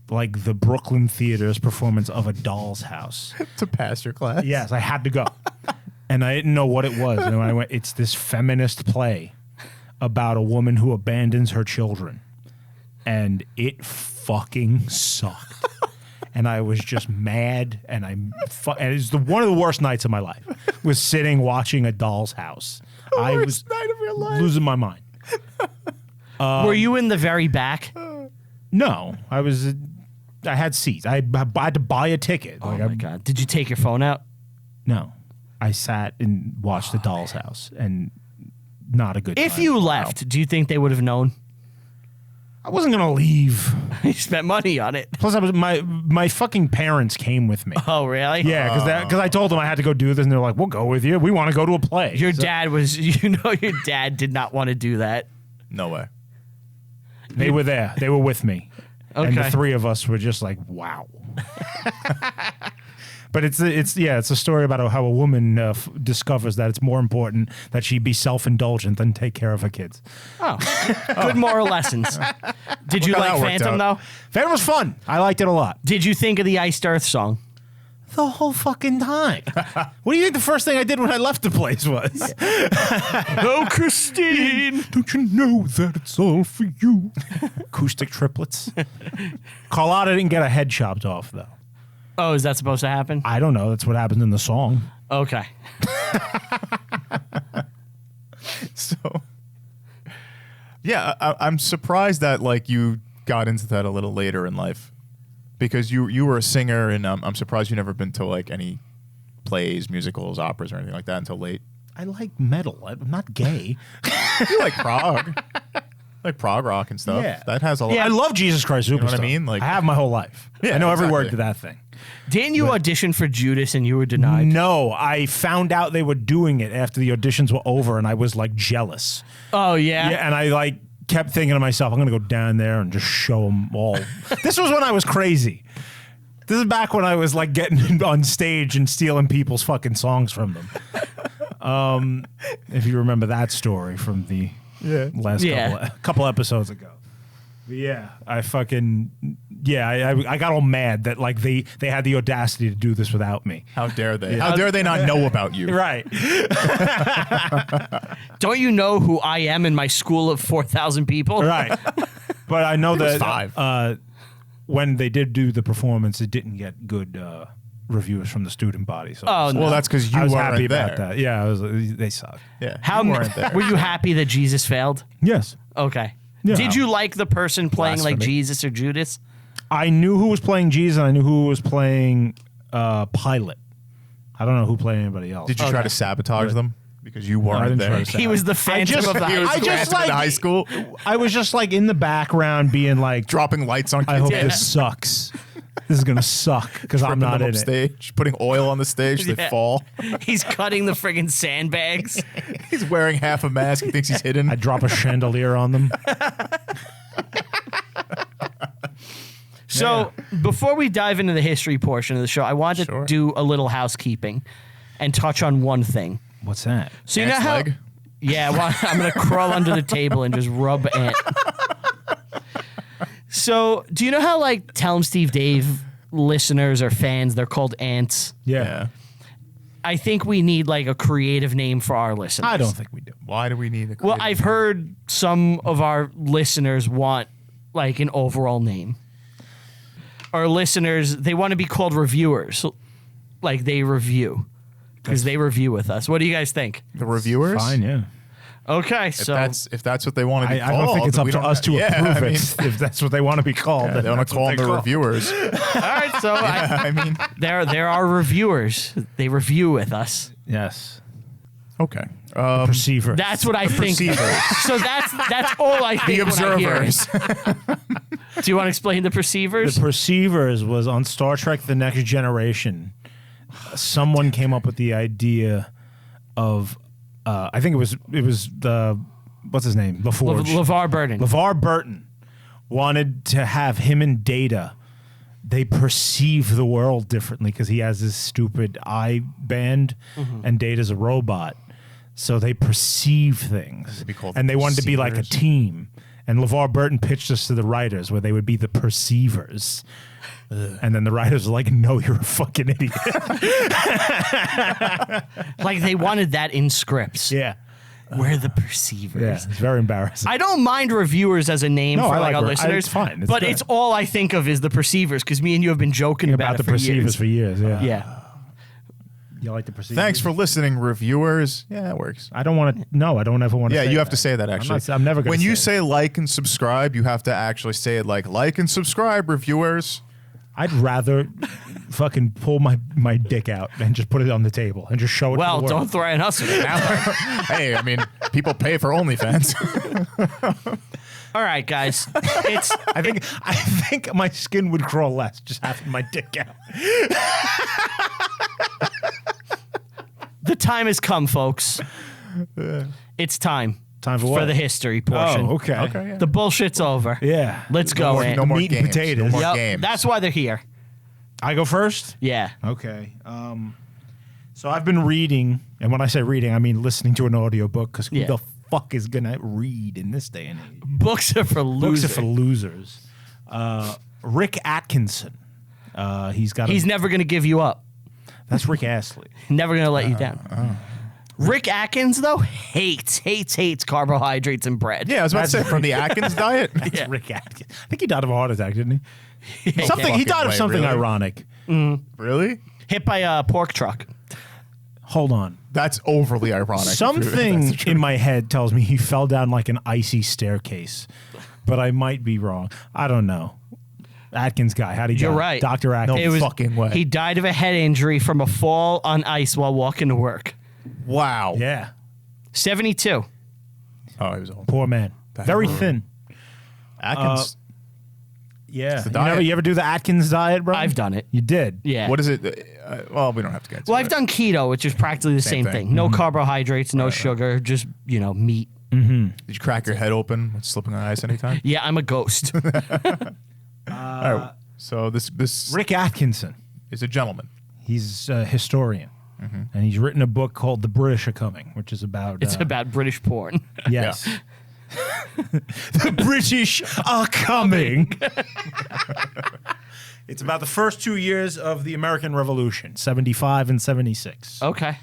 Speaker 3: like the Brooklyn Theater's performance of A Doll's House.
Speaker 2: to pass your class.
Speaker 3: Yes, I had to go, and I didn't know what it was. And when I went, it's this feminist play about a woman who abandons her children, and it fucking sucked. And I was just mad, and and it's one of the worst nights of my life. Was sitting watching A Doll's House. I was
Speaker 2: Worst night of your life.
Speaker 3: losing my mind.
Speaker 1: Were you in the very back?
Speaker 3: No, I was. I had seats. I had to buy a ticket.
Speaker 1: Oh my God. Did you take your phone out?
Speaker 3: No, I sat and watched The Doll's House, and not a good.
Speaker 1: If
Speaker 3: time.
Speaker 1: you left, do you think they would have known?
Speaker 3: I wasn't gonna leave.
Speaker 1: You spent money on it.
Speaker 3: Plus, my fucking parents came with me.
Speaker 1: Oh, really?
Speaker 3: Yeah, because I told them I had to go do this, and they're like, "We'll go with you. We want to go to a play."
Speaker 1: Your dad was, your dad did not want to do that.
Speaker 2: No way.
Speaker 3: They were there. They were with me. And the
Speaker 1: Okay.
Speaker 3: three of us were just like, wow. But it's a story about how a woman discovers that it's more important that she be self-indulgent than take care of her kids.
Speaker 1: Oh, good moral lessons. Did you
Speaker 2: Look
Speaker 1: like
Speaker 2: how that worked
Speaker 1: Phantom,
Speaker 2: out.
Speaker 1: though?
Speaker 3: That was fun. I liked it a lot.
Speaker 1: Did you think of the Iced Earth song?
Speaker 3: The whole fucking time. What do you think the first thing I did when I left the place was?
Speaker 1: Oh, Christine.
Speaker 3: Don't you know that it's all for you? Acoustic triplets. Carlotta didn't get a head chopped off, though.
Speaker 1: Oh, is that supposed to happen?
Speaker 3: I don't know. That's what happens in the song.
Speaker 1: Okay.
Speaker 2: So, yeah, I'm surprised that like you got into that a little later in life, because you were a singer, and I'm surprised you never been to like any plays, musicals, operas, or anything like that until late.
Speaker 3: I like metal. I'm not gay.
Speaker 2: You like prog, like prog rock and stuff.
Speaker 3: Yeah.
Speaker 2: That has a lot.
Speaker 3: I love Jesus Christ Superstar.
Speaker 2: know what I mean? Like-
Speaker 3: I have my whole life.
Speaker 2: Yeah,
Speaker 3: I know every word
Speaker 2: exactly.
Speaker 3: to that thing.
Speaker 1: Didn't you audition for Judas and you were denied?
Speaker 3: No, I found out they were doing it after the auditions were over, and I was like jealous.
Speaker 1: Oh, yeah?
Speaker 3: Yeah, and I like kept thinking to myself, I'm going to go down there and just show them all. This was when I was crazy. This is back when I was like getting on stage and stealing people's fucking songs from them. If you remember that story from the last couple episodes ago. But yeah, I got all mad that like they had the audacity to do this without me.
Speaker 2: How dare they? How dare they not know about you?
Speaker 3: Right.
Speaker 1: Don't you know who I am in my school of 4,000 people?
Speaker 3: Right. But I know that
Speaker 2: 5.
Speaker 3: When they did do the performance, it didn't get good reviews from the student body. So
Speaker 1: Oh, no.
Speaker 2: Well, that's because you
Speaker 3: I was
Speaker 2: weren't
Speaker 3: happy
Speaker 2: there.
Speaker 3: about that. Yeah, they suck.
Speaker 2: Yeah.
Speaker 1: How
Speaker 2: you weren't there.
Speaker 1: were you happy that Jesus failed?
Speaker 3: Yes.
Speaker 1: Okay.
Speaker 3: Yeah.
Speaker 1: Did you like the person playing like
Speaker 2: Blasphemy.
Speaker 1: Jesus or Judas?
Speaker 3: I knew who was playing Jesus, and I knew who was playing Pilate. I don't know who played anybody else.
Speaker 2: Did you try to sabotage them because you weren't
Speaker 3: didn't try
Speaker 2: there?
Speaker 3: to sabotage.
Speaker 1: He was the phantom of the
Speaker 2: He was
Speaker 3: I
Speaker 2: the
Speaker 3: just
Speaker 2: phantom in
Speaker 3: like-
Speaker 2: high school,
Speaker 3: I was just like in the background being like,
Speaker 2: dropping lights on kids.
Speaker 3: I hope
Speaker 1: Yeah.
Speaker 3: this sucks. This is going to suck because I'm
Speaker 2: tripping
Speaker 3: not
Speaker 2: them
Speaker 3: in
Speaker 2: up
Speaker 3: it.
Speaker 2: stage, putting oil on the stage, they
Speaker 1: Yeah.
Speaker 2: fall.
Speaker 1: He's cutting the friggin' sandbags.
Speaker 2: He's wearing half a mask. He thinks he's hidden.
Speaker 3: I drop a chandelier on them.
Speaker 1: So before we dive into the history portion of the show, I wanted
Speaker 2: Sure.
Speaker 1: to do a little housekeeping and touch on one thing.
Speaker 3: What's that?
Speaker 1: So you know
Speaker 2: Ant's
Speaker 1: how?
Speaker 2: leg?
Speaker 1: Yeah, well, I'm gonna crawl under the table and just rub Ant. So do you know how like Tell 'em Steve Dave listeners or fans, they're called ants?
Speaker 2: Yeah.
Speaker 1: I think we need like a creative name for our listeners.
Speaker 3: I don't think we do.
Speaker 2: Why do we need a
Speaker 1: Well,
Speaker 2: creative-
Speaker 1: I've heard some of our listeners want like an overall name. Our listeners, they want to be called reviewers. Like they review. Because they review with us. What do you guys think?
Speaker 2: the reviewers?
Speaker 3: Fine, yeah.
Speaker 1: Okay,
Speaker 2: If
Speaker 1: so
Speaker 2: that's what they want to be
Speaker 3: I
Speaker 2: called.
Speaker 3: don't think it's up
Speaker 2: we
Speaker 3: to
Speaker 2: don't
Speaker 3: us to
Speaker 2: have-
Speaker 3: approve
Speaker 2: I mean,
Speaker 3: it. If that's what they want to be called,
Speaker 2: yeah,
Speaker 3: then
Speaker 2: they want
Speaker 3: that's
Speaker 2: to call
Speaker 3: what
Speaker 2: them the
Speaker 3: they
Speaker 2: reviewers.
Speaker 1: all right, so
Speaker 2: I mean,
Speaker 1: there are reviewers. They review with us.
Speaker 3: Yes.
Speaker 2: okay.
Speaker 3: Perceiver.
Speaker 1: That's what I think.
Speaker 2: perceivers.
Speaker 1: So that's all I think.
Speaker 2: The
Speaker 1: when I hear it.
Speaker 2: observers.
Speaker 1: Do you want to explain the perceivers?
Speaker 3: The Perceivers was on Star Trek The Next Generation. Someone came up with the idea of, I think it was the, what's his name? LaForge.
Speaker 1: LeVar Burton.
Speaker 3: LeVar Burton wanted to have him and Data. They perceive the world differently because he has this stupid eye band and Data's a robot. So they perceive things.
Speaker 2: be called
Speaker 3: And they wanted to be like a
Speaker 2: perceivers.
Speaker 3: team. And LeVar Burton pitched us to the writers where they would be the Perceivers. And then the writers were like, no, you're a fucking idiot.
Speaker 1: Like they wanted that in scripts.
Speaker 3: Yeah.
Speaker 1: We're the perceivers.
Speaker 3: Yeah. It's very embarrassing.
Speaker 1: I don't mind reviewers as a name
Speaker 3: No,
Speaker 1: for
Speaker 3: I
Speaker 1: like
Speaker 3: like
Speaker 1: our
Speaker 3: re-
Speaker 1: listeners.
Speaker 3: it's fine. It's
Speaker 1: but
Speaker 3: good.
Speaker 1: it's all I think of is the perceivers because me and you have been joking
Speaker 3: about
Speaker 1: it
Speaker 3: the
Speaker 1: for
Speaker 3: Perceivers
Speaker 1: years.
Speaker 3: for years. Yeah.
Speaker 1: Yeah.
Speaker 3: You like the Perceivers?
Speaker 2: Thanks for listening, reviewers. Yeah, that works.
Speaker 3: I don't want to. No, I don't ever want to.
Speaker 2: Yeah,
Speaker 3: say
Speaker 2: you have
Speaker 3: that.
Speaker 2: to say that actually.
Speaker 3: I'm never going to.
Speaker 2: When you say like and subscribe, you have to actually say it like and subscribe, reviewers.
Speaker 3: I'd rather fucking pull my dick out and just put it on the table and just show it.
Speaker 1: Well,
Speaker 3: to the world.
Speaker 1: don't threaten us with that.
Speaker 2: Hey, I mean, people pay for OnlyFans.
Speaker 1: All right, guys. It's
Speaker 3: I think my skin would crawl less just having my dick out.
Speaker 1: the time has come, folks. It's time.
Speaker 3: Time for what?
Speaker 1: For the history portion.
Speaker 3: Oh, okay.
Speaker 2: Okay, yeah.
Speaker 1: The bullshit's over.
Speaker 3: Yeah.
Speaker 1: Let's go, Ant.
Speaker 2: No more
Speaker 3: Meat and
Speaker 2: games.
Speaker 3: potatoes.
Speaker 2: No more
Speaker 1: Yep,
Speaker 2: games.
Speaker 1: that's why they're here.
Speaker 3: I go first.
Speaker 1: Yeah.
Speaker 3: Okay. So I've been reading, and when I say reading, I mean listening to an audiobook because who
Speaker 1: Yeah.
Speaker 3: the fuck is gonna read in this day and age?
Speaker 1: Books are for
Speaker 3: Books
Speaker 1: losers.
Speaker 3: are for losers. Rick Atkinson.
Speaker 1: He's never going to give you up.
Speaker 3: That's Rick Astley.
Speaker 1: Never going to let you down. Rick Atkins, though, hates carbohydrates and bread.
Speaker 2: Yeah, I was about to say from the Atkins diet.
Speaker 1: Yeah.
Speaker 3: Rick Atkins. I think he died of a heart attack, didn't he?
Speaker 1: Yeah.
Speaker 3: Something. He
Speaker 2: fucking
Speaker 3: died of
Speaker 2: way,
Speaker 3: something
Speaker 2: really?
Speaker 3: ironic.
Speaker 2: Really?
Speaker 1: Hit by a pork truck.
Speaker 3: Hold on.
Speaker 2: That's overly ironic.
Speaker 3: Something in my head tells me he fell down like an icy staircase, but I might be wrong. I don't know. Atkins guy, how'd he
Speaker 1: You're
Speaker 3: die?
Speaker 1: right.
Speaker 3: Dr. Atkins.
Speaker 2: No fucking way.
Speaker 1: He died of a head injury from a fall on ice while walking to work.
Speaker 2: Wow.
Speaker 3: Yeah.
Speaker 2: Oh,72. he was old.
Speaker 3: Poor man.
Speaker 2: That's
Speaker 3: Very
Speaker 2: brutal.
Speaker 3: thin.
Speaker 2: Atkins.
Speaker 3: Yeah.
Speaker 2: the diet.
Speaker 3: You ever do the Atkins diet, bro?
Speaker 1: I've done it.
Speaker 3: You did?
Speaker 1: Yeah.
Speaker 2: What is it? Well, we don't have to get into
Speaker 1: Well,
Speaker 2: it.
Speaker 1: I've done keto, which is practically the
Speaker 2: Same
Speaker 1: same
Speaker 2: thing.
Speaker 1: thing. No carbohydrates, no sugar, just, meat.
Speaker 2: Did you crack your head open with slipping on ice anytime?
Speaker 1: Yeah, I'm a ghost.
Speaker 2: All right. So this
Speaker 3: Rick Atkinson.
Speaker 2: is a gentleman.
Speaker 3: He's a historian. And he's written a book called The British Are Coming, which is about...
Speaker 1: It's about British porn.
Speaker 3: Yes. The British are coming. It's about the first 2 years of the American Revolution, 75 and 76.
Speaker 1: Okay.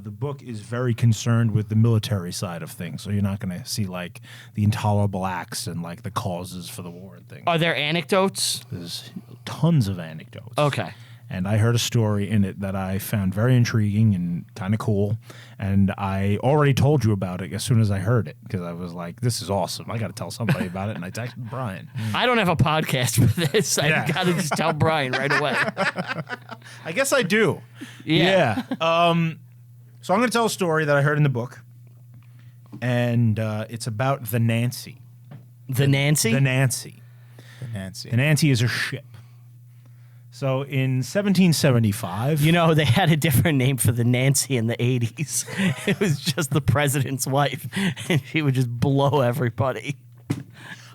Speaker 3: The book is very concerned with the military side of things, so you're not going to see like the intolerable acts and like the causes for the war and things.
Speaker 1: Are there anecdotes?
Speaker 3: There's tons of anecdotes.
Speaker 1: Okay.
Speaker 3: And I heard a story in it that I found very intriguing and kind of cool. And I already told you about it as soon as I heard it because I was like, this is awesome. I got to tell somebody about it. And I texted Brian.
Speaker 1: I don't have a podcast for this.
Speaker 3: Yeah.
Speaker 1: I got to just tell Brian right away.
Speaker 3: I guess I do.
Speaker 1: Yeah.
Speaker 3: So I'm going to tell a story that I heard in the book. And it's about the Nancy.
Speaker 1: The Nancy?
Speaker 3: The Nancy.
Speaker 2: Nancy.
Speaker 3: The Nancy is a ship. So in 1775...
Speaker 1: They had a different name for the Nancy in the 80s. It was just the president's wife, and she would just blow everybody.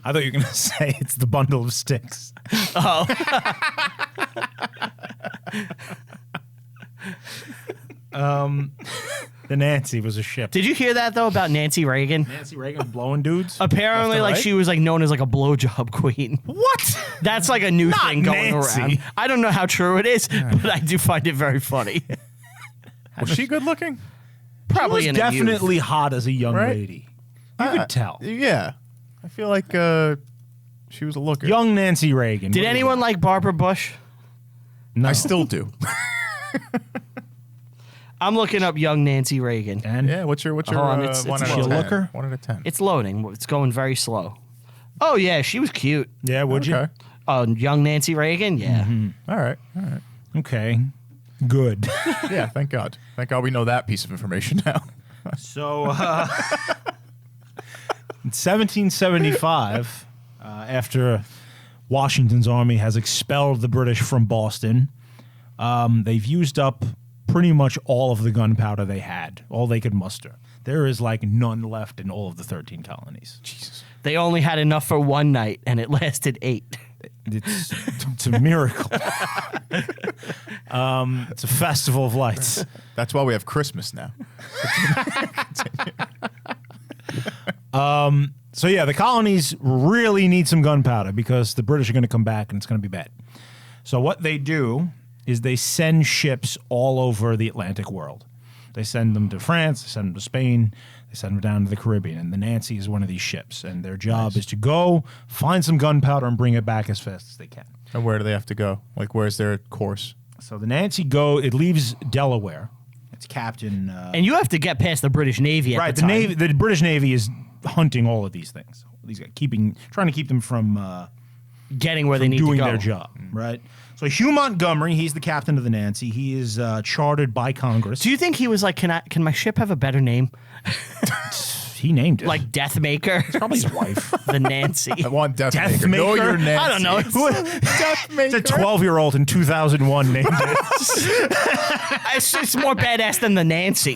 Speaker 3: I thought you were going to say it's the bundle of sticks.
Speaker 1: Oh.
Speaker 3: The Nancy was a ship.
Speaker 1: Did you hear that, though, about Nancy Reagan?
Speaker 3: Nancy Reagan blowing dudes?
Speaker 1: Apparently,
Speaker 3: Left and right?
Speaker 1: she was known as a blowjob queen.
Speaker 3: What?
Speaker 1: That's a new
Speaker 3: Not
Speaker 1: thing going
Speaker 3: Nancy.
Speaker 1: around. I don't know how true it is, but I do find it very funny.
Speaker 2: Was she good looking?
Speaker 1: Probably
Speaker 3: She
Speaker 1: in
Speaker 3: was
Speaker 1: a youth.
Speaker 3: definitely hot as a young
Speaker 2: Right?
Speaker 3: lady. You could tell.
Speaker 2: Yeah. I feel like she was a looker.
Speaker 3: Young Nancy Reagan.
Speaker 1: Did
Speaker 3: What do you
Speaker 1: anyone
Speaker 3: got?
Speaker 1: like Barbara Bush?
Speaker 3: No.
Speaker 2: I still do.
Speaker 1: I'm looking up young Nancy Reagan.
Speaker 3: And
Speaker 2: Yeah. What's your
Speaker 1: Hold on, it's
Speaker 2: 1 out
Speaker 1: loading.
Speaker 2: of 10?
Speaker 3: Looker?
Speaker 2: 1 out of 10.
Speaker 1: It's loading. It's going very slow. Oh, yeah, she was cute.
Speaker 3: yeah, would
Speaker 2: okay.
Speaker 1: Young Nancy Reagan? Yeah.
Speaker 2: All right.
Speaker 3: you? Okay. Good.
Speaker 2: Yeah. Thank God. Thank God we know that piece of information now.
Speaker 3: So, in 1775, after Washington's army has expelled the British from Boston, they've used up pretty much all of the gunpowder they had, all they could muster. There is none left in all of the 13 colonies.
Speaker 2: Jesus.
Speaker 1: They only had enough for one night, and it lasted 8.
Speaker 3: It's a miracle. It's a festival of lights.
Speaker 2: That's why we have Christmas now.
Speaker 3: So yeah, the colonies really need some gunpowder because the British are going to come back and it's going to be bad. So what they do is they send ships all over the Atlantic world. They send them to France, they send them to Spain, they send them down to the Caribbean, and the Nancy is one of these ships. And their job is to go find some gunpowder and bring it back as fast as they can.
Speaker 2: And where do they have to go? Where's their course?
Speaker 3: So the Nancy it leaves Delaware. Its captain.
Speaker 1: And you have to get past the British Navy at
Speaker 3: Right,
Speaker 1: the
Speaker 3: the
Speaker 1: time.
Speaker 3: Navy, the British Navy is hunting all of these things. These guys, trying to keep them from
Speaker 1: Getting where they need to
Speaker 3: doing
Speaker 1: go.
Speaker 3: their job, right? So Hugh Montgomery, he's the captain of the Nancy. He is chartered by Congress.
Speaker 1: Do you think he was like, can my ship have a better name?
Speaker 3: He named it.
Speaker 1: Like Deathmaker?
Speaker 3: probably his wife.
Speaker 1: The Nancy.
Speaker 2: I want Deathmaker.
Speaker 3: Deathmaker?
Speaker 2: Know your Nancy.
Speaker 1: I don't know.
Speaker 3: It's a 12-year-old in 2001 named it.
Speaker 1: It's more badass than the Nancy.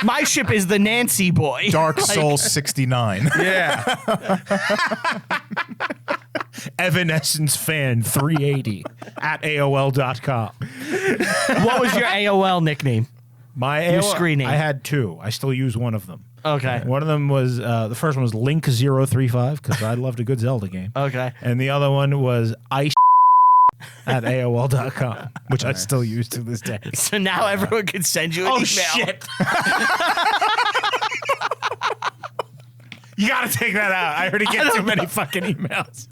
Speaker 1: My ship is the Nancy boy.
Speaker 2: Dark Soul 69.
Speaker 3: Yeah. Evanescence fan 380 at AOL.com.
Speaker 1: What was your AOL nickname?
Speaker 3: My
Speaker 1: Your
Speaker 3: AOL
Speaker 1: screen name.
Speaker 3: I had two. I still use one of them.
Speaker 1: Okay.
Speaker 3: One of them was the first one was Link035 because I loved a good Zelda game.
Speaker 1: Okay.
Speaker 3: And the other one was ice at AOL.com, which I still use to this day.
Speaker 1: So now everyone can send you an email.
Speaker 3: Shit. You gotta take that out. I already get too many fucking emails.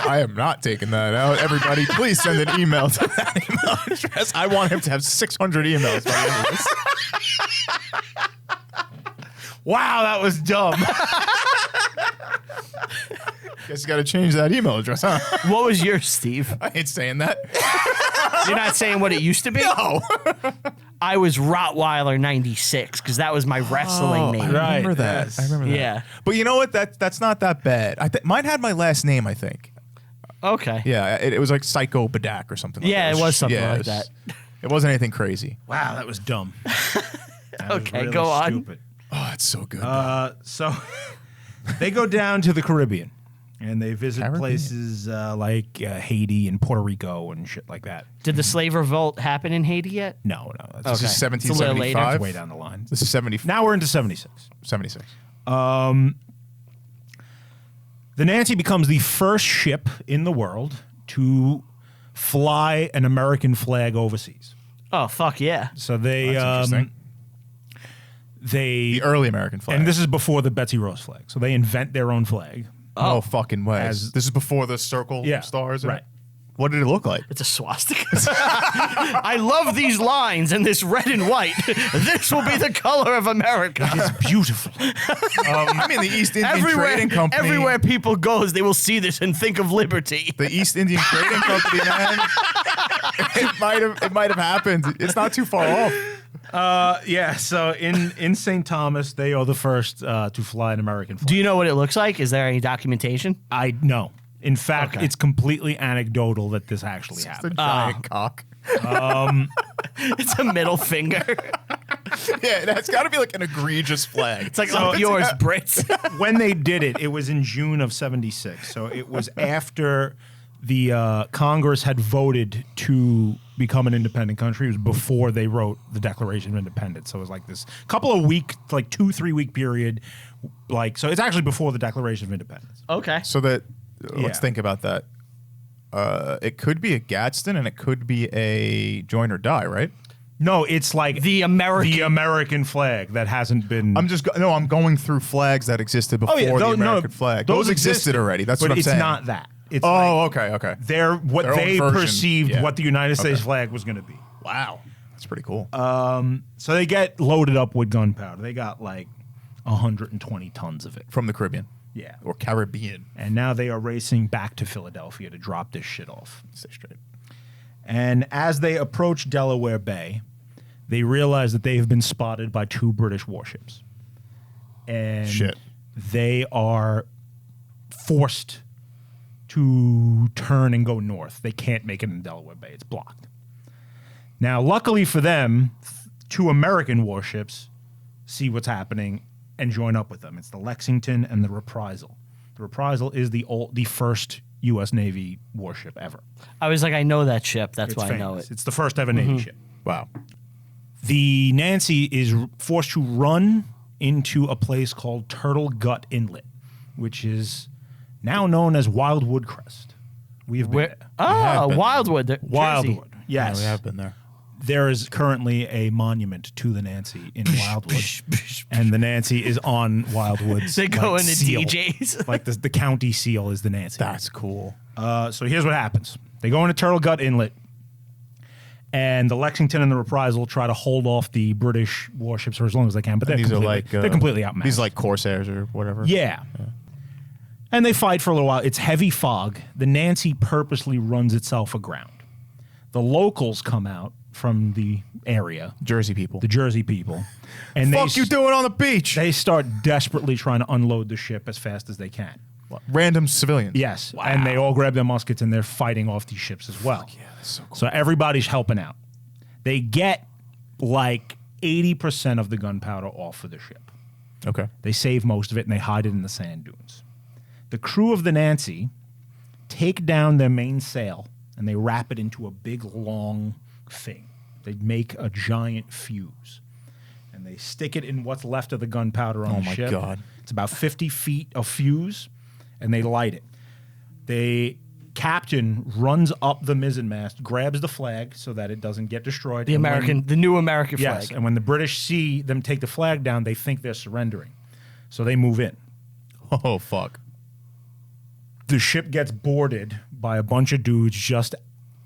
Speaker 2: I am not taking that out. Everybody, please send an email to that email address. I want him to have 600 emails by the end of this.
Speaker 3: Wow, that was dumb.
Speaker 2: Guess you got to change that email address, huh?
Speaker 1: What was yours, Steve?
Speaker 2: I ain't saying that.
Speaker 1: You're not saying what it used to be?
Speaker 2: No.
Speaker 1: I was Rottweiler 96 because that was my wrestling name.
Speaker 2: I remember that.
Speaker 3: Yes.
Speaker 2: I remember that.
Speaker 1: Yeah.
Speaker 2: But you know what? That's not that bad. Mine had my last name, I think.
Speaker 1: Okay.
Speaker 2: Yeah, it was like Psycho Badak or something like that.
Speaker 1: Yeah, it was something
Speaker 2: Yeah,
Speaker 1: like
Speaker 2: it
Speaker 1: that.
Speaker 2: It wasn't anything crazy.
Speaker 3: Wow, that was dumb. That was
Speaker 1: Okay,
Speaker 3: really
Speaker 1: go on.
Speaker 3: Stupid.
Speaker 2: Oh, it's so good.
Speaker 3: So they go down to the Caribbean and they visit
Speaker 2: Caribbean.
Speaker 3: places like Haiti and Puerto Rico and shit like that.
Speaker 1: Did the slave revolt happen in Haiti yet?
Speaker 3: No, that's
Speaker 1: Okay.
Speaker 2: This is
Speaker 1: It's a little later.
Speaker 2: 1775.
Speaker 3: way down the line.
Speaker 2: This is 70,
Speaker 3: Now we're into 76.
Speaker 2: 76.
Speaker 3: The Nancy becomes the first ship in the world to fly an American flag overseas.
Speaker 1: Oh, fuck yeah.
Speaker 3: So they
Speaker 2: That's interesting. The early American flag.
Speaker 3: and this is before the Betsy Ross flag. So they invent their own flag.
Speaker 2: no fucking way.
Speaker 3: As-
Speaker 2: This is before the circle
Speaker 3: Yeah,
Speaker 2: stars. in
Speaker 3: right.
Speaker 2: it? What did it look like?
Speaker 1: It's a swastika. I love these lines and this red and white. This will be the color of America.
Speaker 3: It's beautiful.
Speaker 2: I mean, the East Indian Trading Company.
Speaker 1: everywhere people goes, they will see this and think of liberty.
Speaker 2: The East Indian Trading Company, man. It might have happened. It's not too far off.
Speaker 3: Yeah, so in St. Thomas, they are the first to fly an American flag.
Speaker 1: Do you know what it looks like? Is there any documentation?
Speaker 3: I know. In fact,
Speaker 1: Okay.
Speaker 3: it's completely anecdotal that this actually
Speaker 2: It's a
Speaker 3: happened.
Speaker 2: giant cock.
Speaker 1: It's a middle finger.
Speaker 2: Yeah, that's got to be like an egregious flag.
Speaker 1: It's like, oh, yours, Brits.
Speaker 3: When they did it, it was in June of 76. So it was after the Congress had voted to become an independent country. It was before they wrote the Declaration of Independence. So it was like this couple of week, like 2-3 week period. So it's actually before the Declaration of Independence.
Speaker 1: Okay.
Speaker 2: So that let's
Speaker 3: Yeah.
Speaker 2: think about that. It could be a Gadsden and it could be a join or die, right?
Speaker 3: No, it's like
Speaker 1: The American
Speaker 3: flag that hasn't been.
Speaker 2: I'm going through flags that existed before the American flag. Those existed already. That's
Speaker 3: but
Speaker 2: what I'm
Speaker 3: it's
Speaker 2: saying.
Speaker 3: not that. It's
Speaker 2: Oh,
Speaker 3: like
Speaker 2: okay.
Speaker 3: they're what
Speaker 2: Their own
Speaker 3: they
Speaker 2: version.
Speaker 3: perceived
Speaker 2: Yeah.
Speaker 3: what the United States
Speaker 2: Okay.
Speaker 3: flag was going to be.
Speaker 2: Wow, that's pretty cool.
Speaker 3: So they get loaded up with gunpowder. They got like 120 tons of it.
Speaker 2: From the Caribbean.
Speaker 3: Yeah.
Speaker 2: Or Caribbean.
Speaker 3: And now they are racing back to Philadelphia to drop this shit off.
Speaker 2: Stay straight.
Speaker 3: And as they approach Delaware Bay, they realize that they have been spotted by 2 British warships. And
Speaker 2: Shit.
Speaker 3: they are forced to turn and go north. They can't make it in Delaware Bay. It's blocked. Now, luckily for them, 2 American warships see what's happening and join up with them. It's the Lexington and the Reprisal. The Reprisal is the first U.S. Navy warship ever.
Speaker 1: I was like, I know that ship. That's
Speaker 3: It's
Speaker 1: why
Speaker 3: famous.
Speaker 1: I know it.
Speaker 3: It's the first ever Navy ship.
Speaker 2: Wow.
Speaker 3: The Nancy is forced to run into a place called Turtle Gut Inlet, which is now known as Wildwood Crest. We have been there.
Speaker 1: Oh,
Speaker 2: been.
Speaker 1: Wildwood. Jersey.
Speaker 3: Wildwood.
Speaker 2: Yeah,
Speaker 3: Yes.
Speaker 2: we have been there.
Speaker 3: There is currently a monument to the Nancy in Wildwood. And the Nancy is on Wildwood's
Speaker 1: They go
Speaker 3: like,
Speaker 1: into
Speaker 3: seal.
Speaker 1: DJs.
Speaker 3: Like the county seal is the Nancy.
Speaker 2: That's cool.
Speaker 3: So here's what happens. They go into Turtle Gut Inlet, and the Lexington and the Reprisal try to hold off the British warships for as long as they can, but they're they're completely outmatched.
Speaker 2: These are like Corsairs or whatever.
Speaker 3: Yeah. And they fight for a little while. It's heavy fog. The Nancy purposely runs itself aground. The locals come out from the area,
Speaker 2: Jersey people.
Speaker 3: the Jersey people, and
Speaker 2: Fuck you doing on the beach?
Speaker 3: they start desperately trying to unload the ship as fast as they can.
Speaker 2: Random civilians.
Speaker 3: Yes, and they all grab their muskets and they're fighting off these ships as well.
Speaker 2: Yeah, that's so cool.
Speaker 3: So everybody's helping out. They get like 80% of the gunpowder off of the ship.
Speaker 2: Okay.
Speaker 3: They save most of it and they hide it in the sand dunes. The crew of the Nancy take down their main sail and they wrap it into a big long thing. They make a giant fuse and they stick it in what's left of the gunpowder on
Speaker 2: Oh
Speaker 3: the
Speaker 2: my
Speaker 3: ship.
Speaker 2: God.
Speaker 3: It's about 50 feet of fuse and they light it. The captain runs up the mizzenmast, grabs the flag so that it doesn't get destroyed.
Speaker 1: The
Speaker 3: and when-
Speaker 1: American, the new American flag.
Speaker 3: Yes, and when the British see them take the flag down, they think they're surrendering. So they move in.
Speaker 2: Oh, fuck.
Speaker 3: The ship gets boarded by a bunch of dudes just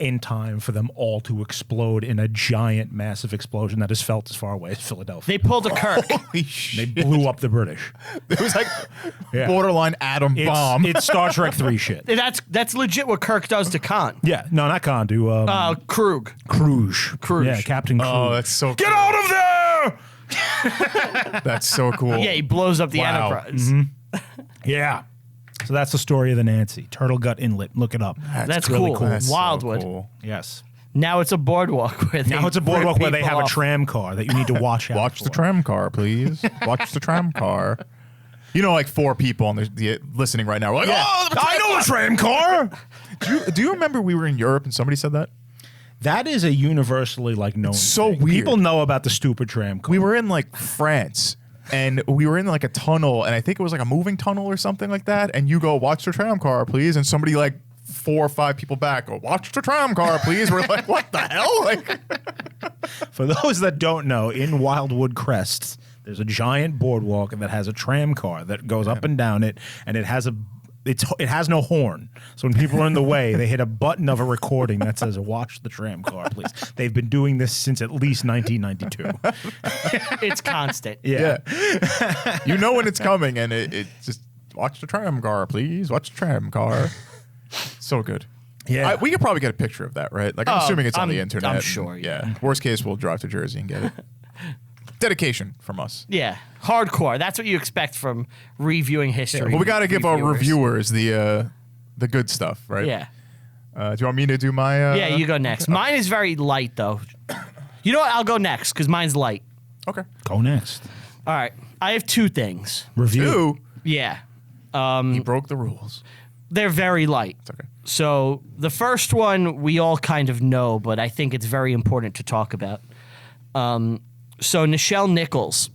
Speaker 3: in time for them all to explode in a giant, massive explosion that is felt as far away as Philadelphia.
Speaker 1: They pulled a Kirk.
Speaker 2: Holy
Speaker 3: They
Speaker 2: shit.
Speaker 3: blew up the British.
Speaker 2: It was like
Speaker 3: Yeah.
Speaker 2: borderline atom bomb.
Speaker 3: It's Star Trek 3 shit.
Speaker 1: That's legit what Kirk does to Khan.
Speaker 3: Yeah, no, not Khan. Do
Speaker 1: Krug.
Speaker 3: Cruise.
Speaker 1: Cruise.
Speaker 3: Yeah, Captain Cruise.
Speaker 2: Oh, that's so
Speaker 3: Get
Speaker 2: cool.
Speaker 3: out of there!
Speaker 2: That's so cool.
Speaker 1: Yeah, he blows up the
Speaker 2: Wow.
Speaker 1: Enterprise.
Speaker 3: Yeah. So that's the story of the Nancy. Turtle Gut Inlet. Look it up.
Speaker 1: That's
Speaker 3: really
Speaker 1: cool.
Speaker 3: cool.
Speaker 2: That's so
Speaker 1: Wildwood.
Speaker 2: cool.
Speaker 3: Yes.
Speaker 1: Now it's a boardwalk where
Speaker 3: Now it's a boardwalk where they
Speaker 1: people
Speaker 3: have a
Speaker 1: off.
Speaker 3: tram car that you need to watch out
Speaker 2: Watch the
Speaker 3: for.
Speaker 2: tram car, please. Watch the tram car. You know, like 4 people on the listening right now. We're like, oh, the
Speaker 3: I know a tram car.
Speaker 2: do you remember we were in Europe and somebody said that?
Speaker 3: That is a universally like known.
Speaker 2: so
Speaker 3: thing.
Speaker 2: weird.
Speaker 3: People know about the stupid tram car.
Speaker 2: We were in like France and we were in like a tunnel and I think it was like a moving tunnel or something like that. And you go, watch the tram car, please. And somebody like 4 or 5 people back go, watch the tram car, please. We're like, what the hell? Like,
Speaker 3: For those that don't know, in Wildwood Crest, there's a giant boardwalk that has a tram car that goes up and down it, and it has no horn. So when people are in the way, they hit a button of a recording that says, watch the tram car, please. They've been doing this since at least 1992.
Speaker 1: It's constant.
Speaker 3: Yeah.
Speaker 2: you know when it's coming and it just, watch the tram car, please. Watch the tram car. So good.
Speaker 3: Yeah.
Speaker 2: We could probably get a picture of that, right? Like, I'm
Speaker 1: Oh,
Speaker 2: assuming it's on the
Speaker 1: I'm
Speaker 2: internet.
Speaker 1: sure,
Speaker 2: Yeah. Worst case, we'll drive to Jersey and get it. Dedication from us.
Speaker 1: Yeah, hardcore. That's what you expect from reviewing history.
Speaker 2: Well, we got to give our
Speaker 1: reviewers.
Speaker 2: reviewers the good stuff, right?
Speaker 1: Yeah.
Speaker 2: Do you want me to do my?
Speaker 1: Yeah, you go next. Mine is very light, though. You know what? I'll go next because mine's light.
Speaker 2: Okay.
Speaker 3: Go next.
Speaker 1: All right. I have 2 things.
Speaker 3: Review.
Speaker 2: 2.
Speaker 1: Yeah.
Speaker 2: He broke the rules.
Speaker 1: They're very light.
Speaker 2: It's okay.
Speaker 1: So the first one we all kind of know, but I think it's very important to talk about. So Nichelle Nichols.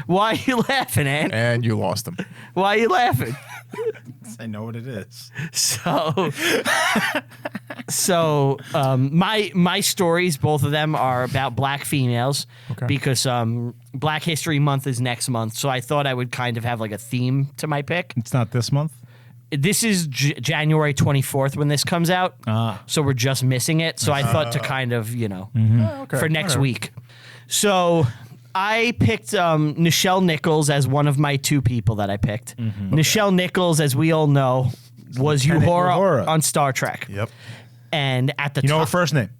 Speaker 1: Why are you laughing, Ant?
Speaker 2: And you lost him.
Speaker 1: Why are you laughing?
Speaker 3: I know what it is.
Speaker 1: My stories, both of them are about black females because Black History Month is next month. So I thought I would kind of have like a theme to my pick.
Speaker 3: It's not this month?
Speaker 1: This is January 24th when this comes out. So we're just missing it. So I thought to kind of,
Speaker 2: Okay.
Speaker 1: for next
Speaker 2: Whatever.
Speaker 1: week. So I picked Nichelle Nichols as one of my 2 people that I picked. Nichelle Nichols, as we all know, was
Speaker 3: Lieutenant
Speaker 1: Uhura
Speaker 3: Uhura.
Speaker 1: on Star Trek.
Speaker 2: Yep.
Speaker 1: And at the
Speaker 3: You know her
Speaker 1: top,
Speaker 3: first name?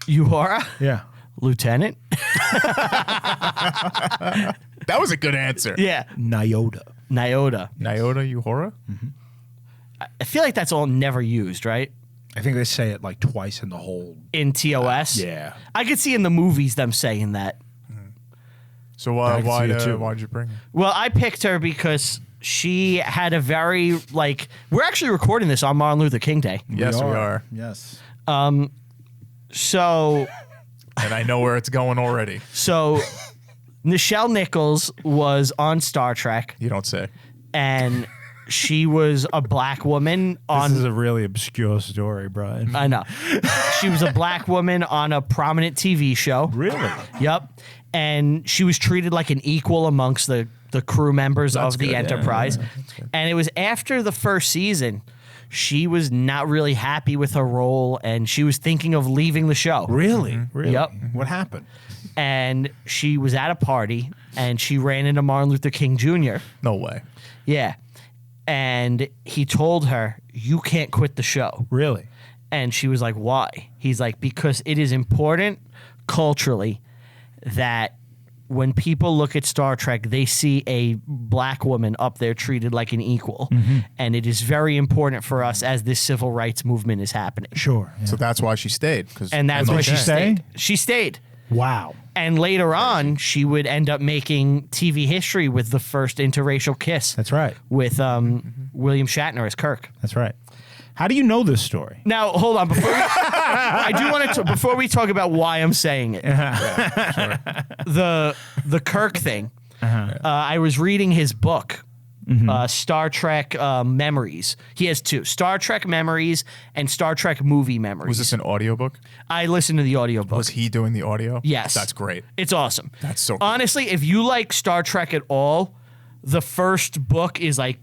Speaker 1: Uhura?
Speaker 3: Yeah.
Speaker 1: Lieutenant?
Speaker 2: That was a good answer.
Speaker 1: Yeah.
Speaker 3: Nyota.
Speaker 1: Nyota.
Speaker 2: Nyota Uhura?
Speaker 1: I feel like that's all never used, right?
Speaker 3: I think they say it like twice in the whole.
Speaker 1: In TOS?
Speaker 3: Yeah.
Speaker 1: I could see in the movies them saying that.
Speaker 2: So
Speaker 3: I can see it too.
Speaker 2: why'd you bring her?
Speaker 1: Well, I picked her because she had a very, we're actually recording this on Martin Luther King Day.
Speaker 2: Yes, we are.
Speaker 3: Yes.
Speaker 1: So
Speaker 2: And I know where it's going already.
Speaker 1: Nichelle Nichols was on Star Trek,
Speaker 2: You don't say.
Speaker 1: and she was a black woman on.
Speaker 3: This is a really obscure story, Brian.
Speaker 1: I know. She was a black woman on a prominent TV show.
Speaker 3: Really?
Speaker 1: Yep. And she was treated like an equal amongst the crew members of the
Speaker 2: good.
Speaker 1: Enterprise.
Speaker 2: Yeah, that's good.
Speaker 1: And it was after the first season, she was not really happy with her role, and she was thinking of leaving the show.
Speaker 3: Really? Really?
Speaker 1: Yep.
Speaker 3: What happened?
Speaker 1: And she was at a party, and she ran into Martin Luther King Jr.
Speaker 2: No way.
Speaker 1: Yeah. And he told her, "You can't quit the show."
Speaker 3: Really?
Speaker 1: And she was like, "Why?" He's like, "Because it is important culturally that when people look at Star Trek, they see a black woman up there treated like an equal. And it is very important for us as this civil rights movement is happening."
Speaker 3: Sure. Yeah.
Speaker 2: So that's why she stayed.
Speaker 1: And that's why she
Speaker 3: she stay?
Speaker 1: stayed. She stayed.
Speaker 3: Wow.
Speaker 1: And later on, she would end up making TV history with the first interracial kiss.
Speaker 3: That's right.
Speaker 1: With William Shatner as Kirk.
Speaker 3: That's right. How do you know this story?
Speaker 1: Now, hold on. I do want to before we talk about why I'm saying it. The Kirk thing. I was reading his book, Star Trek Memories. He has 2: Star Trek Memories and Star Trek Movie Memories.
Speaker 2: Was this an audiobook?
Speaker 1: I listened to the audiobook.
Speaker 2: Was he doing the audio?
Speaker 1: Yes.
Speaker 2: That's great.
Speaker 1: It's awesome.
Speaker 2: That's so cool.
Speaker 1: Honestly, if you like Star Trek at all, the first book is like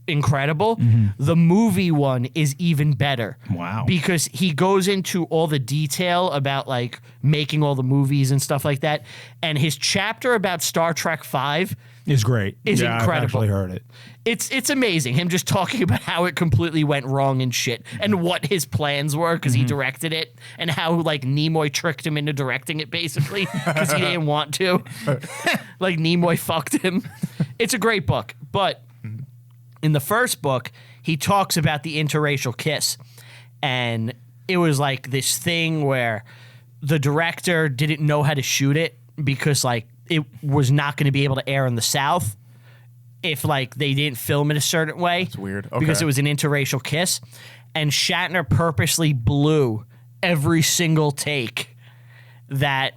Speaker 1: incredible. The movie one is even better.
Speaker 3: Wow.
Speaker 1: Because he goes into all the detail about like making all the movies and stuff like that. And his chapter about Star Trek V
Speaker 3: Is great.
Speaker 1: is
Speaker 3: yeah,
Speaker 1: incredible.
Speaker 3: I've actually heard it.
Speaker 1: It's amazing. Him just talking about how it completely went wrong and shit, and what his plans were because he directed it, and how like Nimoy tricked him into directing it basically because he didn't want to. Like Nimoy fucked him. It's a great book, but in the first book he talks about the interracial kiss, and it was like this thing where the director didn't know how to shoot it because like it was not going to be able to air in the South if like they didn't film it a certain way.
Speaker 2: It's weird.
Speaker 1: Because
Speaker 2: Okay.
Speaker 1: it was an interracial kiss. And Shatner purposely blew every single take that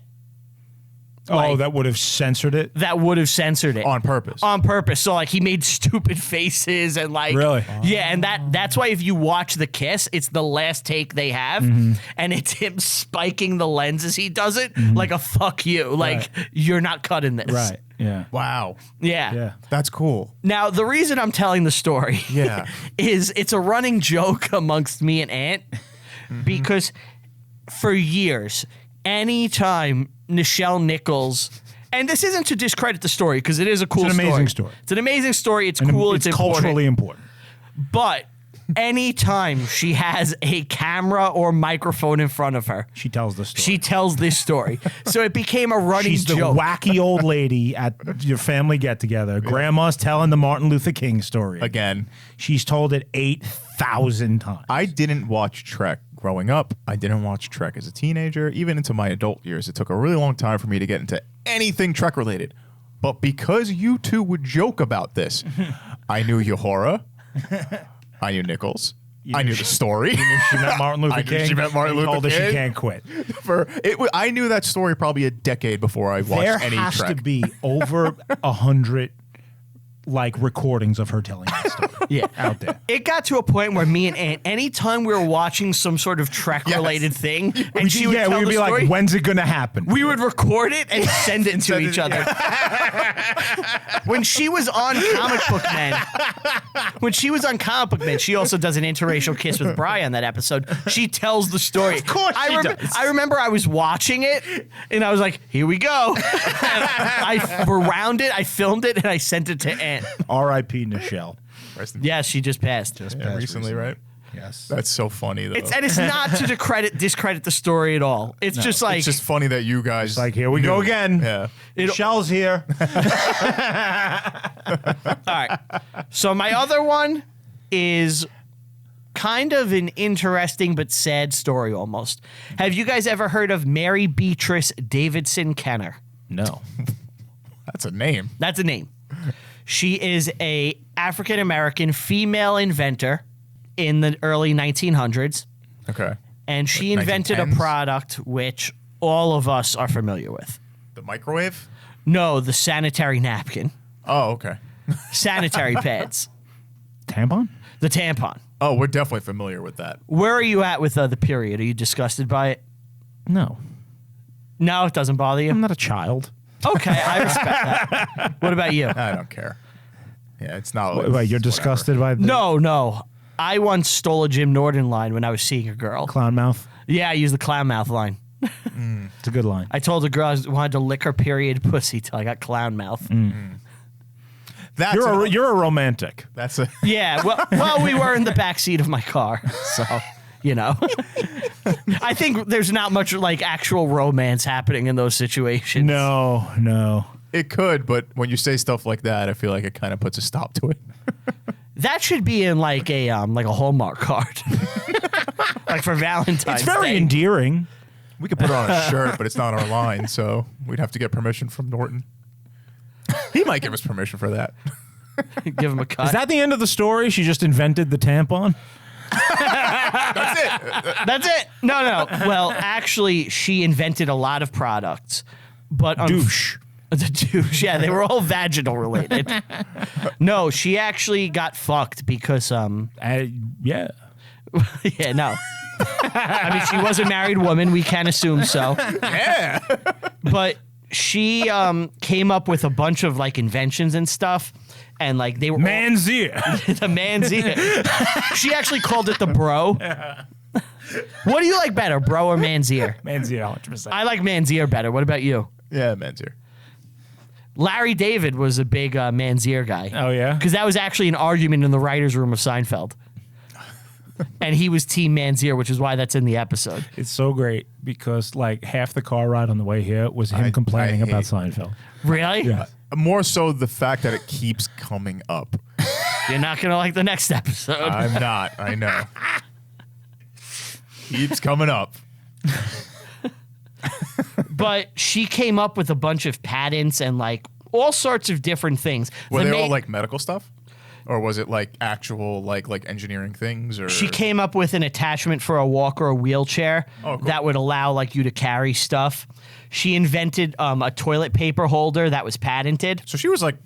Speaker 3: That would have censored it?
Speaker 1: would have censored it.
Speaker 2: On purpose.
Speaker 1: On purpose. So like he made stupid faces and like
Speaker 3: Really?
Speaker 1: Yeah, and that's why if you watch the kiss, it's the last take they have, and it's him spiking the lens as he does it, like a fuck you. Like you're not cutting this.
Speaker 3: Right. Yeah.
Speaker 2: Wow.
Speaker 1: Yeah.
Speaker 3: Yeah.
Speaker 2: That's cool.
Speaker 1: Now the reason I'm telling the story
Speaker 2: Yeah.
Speaker 1: is it's a running joke amongst me and Ant because for years, anytime Nichelle Nichols, and this isn't to discredit the story because it is a cool
Speaker 3: It's an amazing story.
Speaker 1: It's an amazing story. It's
Speaker 3: And
Speaker 1: cool.
Speaker 3: It's
Speaker 1: important.
Speaker 3: culturally important.
Speaker 1: But anytime she has a camera or microphone in front of her,
Speaker 3: She tells the story.
Speaker 1: she tells this story. So it became a running
Speaker 3: She's the
Speaker 1: joke.
Speaker 3: wacky old lady at your family get-together. Grandma's telling the Martin Luther King story.
Speaker 2: Again,
Speaker 3: She's told it 8,000 times.
Speaker 2: I didn't watch Trek growing up. I didn't watch Trek as a teenager. Even into my adult years, it took a really long time for me to get into anything Trek related. But because you two would joke about this, I knew Uhura. I knew Nichols. I knew the story.
Speaker 3: She met Martin Luther
Speaker 2: I knew
Speaker 3: King.
Speaker 2: she met Martin
Speaker 3: and
Speaker 2: Luther
Speaker 3: told her
Speaker 2: King.
Speaker 3: she can't quit.
Speaker 2: I knew that story probably a decade before I watched
Speaker 3: There
Speaker 2: any
Speaker 3: has
Speaker 2: Trek.
Speaker 3: to be over 100 like recordings of her telling that story.
Speaker 1: Yeah.
Speaker 3: Out there.
Speaker 1: It got to a point where me and Ant, anytime we were watching some sort of Trek-related thing, and she would tell
Speaker 3: we'd
Speaker 1: the
Speaker 3: be
Speaker 1: story,
Speaker 3: like, when's it gonna happen?
Speaker 1: we would record it and send it to
Speaker 2: send
Speaker 1: each
Speaker 2: it-
Speaker 1: other. When she was on Comic Book Men, she also does an interracial kiss with Bri on that episode. She tells the story. Of
Speaker 3: course she does.
Speaker 1: I remember I was watching it, and I was like, here we go. I rewound it, I filmed it, and I sent it to Ant.
Speaker 3: R.I.P. Nichelle.
Speaker 2: Rest in-
Speaker 1: Yeah, she just passed.
Speaker 2: Yeah, recently, right?
Speaker 3: Yes.
Speaker 2: That's so funny, though.
Speaker 1: It's not to discredit the story at all. It's just like
Speaker 2: It's just funny that you guys.
Speaker 3: Like, here we go
Speaker 2: knew.
Speaker 3: again.
Speaker 2: Yeah.
Speaker 3: Michelle's here.
Speaker 1: all right. So my other one is kind of an interesting but sad story almost. Have you guys ever heard of Mary Beatrice Davidson Kenner?
Speaker 3: No.
Speaker 2: That's a name.
Speaker 1: That's a name. She is a African American female inventor in the early 1900s,
Speaker 2: Okay.
Speaker 1: and she invented a
Speaker 2: 1910s?
Speaker 1: product which all of us are familiar with.
Speaker 2: The microwave?
Speaker 1: No, the sanitary napkin,
Speaker 2: Oh, okay.
Speaker 1: sanitary pads,
Speaker 3: Tampon?
Speaker 1: the tampon.
Speaker 2: Oh, we're definitely familiar with that.
Speaker 1: Where are you at with the period? Are you disgusted by it?
Speaker 3: No.
Speaker 1: No, it doesn't bother you.
Speaker 3: I'm not a child.
Speaker 1: Okay, I respect that. What about you?
Speaker 2: I don't care. Yeah, it's not.
Speaker 3: Wait, you're
Speaker 2: it's whatever.
Speaker 3: disgusted by the
Speaker 1: No. I once stole a Jim Norton line when I was seeing a girl.
Speaker 3: clown mouth?
Speaker 1: Yeah, I used the clown mouth line.
Speaker 3: It's a good line.
Speaker 1: I told the girl I wanted to lick her period pussy till I got clown mouth.
Speaker 2: That's
Speaker 3: You're a romantic.
Speaker 2: That's a.
Speaker 1: Yeah, well, we were in the back seat of my car, so you know. I think there's not much like actual romance happening in those situations.
Speaker 3: No.
Speaker 2: It could, but when you say stuff like that, I feel like it kind of puts a stop to it.
Speaker 1: That should be in like a Hallmark card, like for Valentine's.
Speaker 3: It's very
Speaker 1: Day.
Speaker 3: endearing.
Speaker 2: We could put it on a shirt, but it's not our line, so we'd have to get permission from Norton. He might give us permission for that.
Speaker 1: Give him a cut.
Speaker 3: Is that the end of the story? She just invented the tampon?
Speaker 2: That's it.
Speaker 1: That's it? No. Well, actually, she invented a lot of products, but
Speaker 3: Douche.
Speaker 1: The douche. Yeah, they were all vaginal related. No, she actually got fucked because
Speaker 3: Yeah.
Speaker 1: yeah, no. I mean, she was a married woman. We can assume so.
Speaker 2: Yeah.
Speaker 1: But she came up with a bunch of like inventions and stuff, and like they were
Speaker 3: Man's ear.
Speaker 1: the man's ear. She actually called it the bro. What do you like better, bro or man's ear?
Speaker 3: Man's ear, 100%.
Speaker 1: I like man's ear better. What about you?
Speaker 2: Yeah, man's ear.
Speaker 1: Larry David was a big man's ear guy.
Speaker 3: Oh, yeah?
Speaker 1: Because that was actually an argument in the writer's room of Seinfeld. And he was team man's ear, which is why that's in the episode.
Speaker 3: It's so great because like half the car ride on the way here was him complaining about Seinfeld.
Speaker 1: Really?
Speaker 3: Yeah.
Speaker 2: More so the fact that it keeps coming up.
Speaker 1: You're not going to like the next episode.
Speaker 2: I'm not. I know. Keeps coming up.
Speaker 1: But she came up with a bunch of patents and like all sorts of different things.
Speaker 2: Were they all like medical stuff? Or was it like actual like engineering things? Or
Speaker 1: She came up with an attachment for a walker or wheelchair that would allow like you to carry stuff. She invented a toilet paper holder that was patented.
Speaker 2: So she was like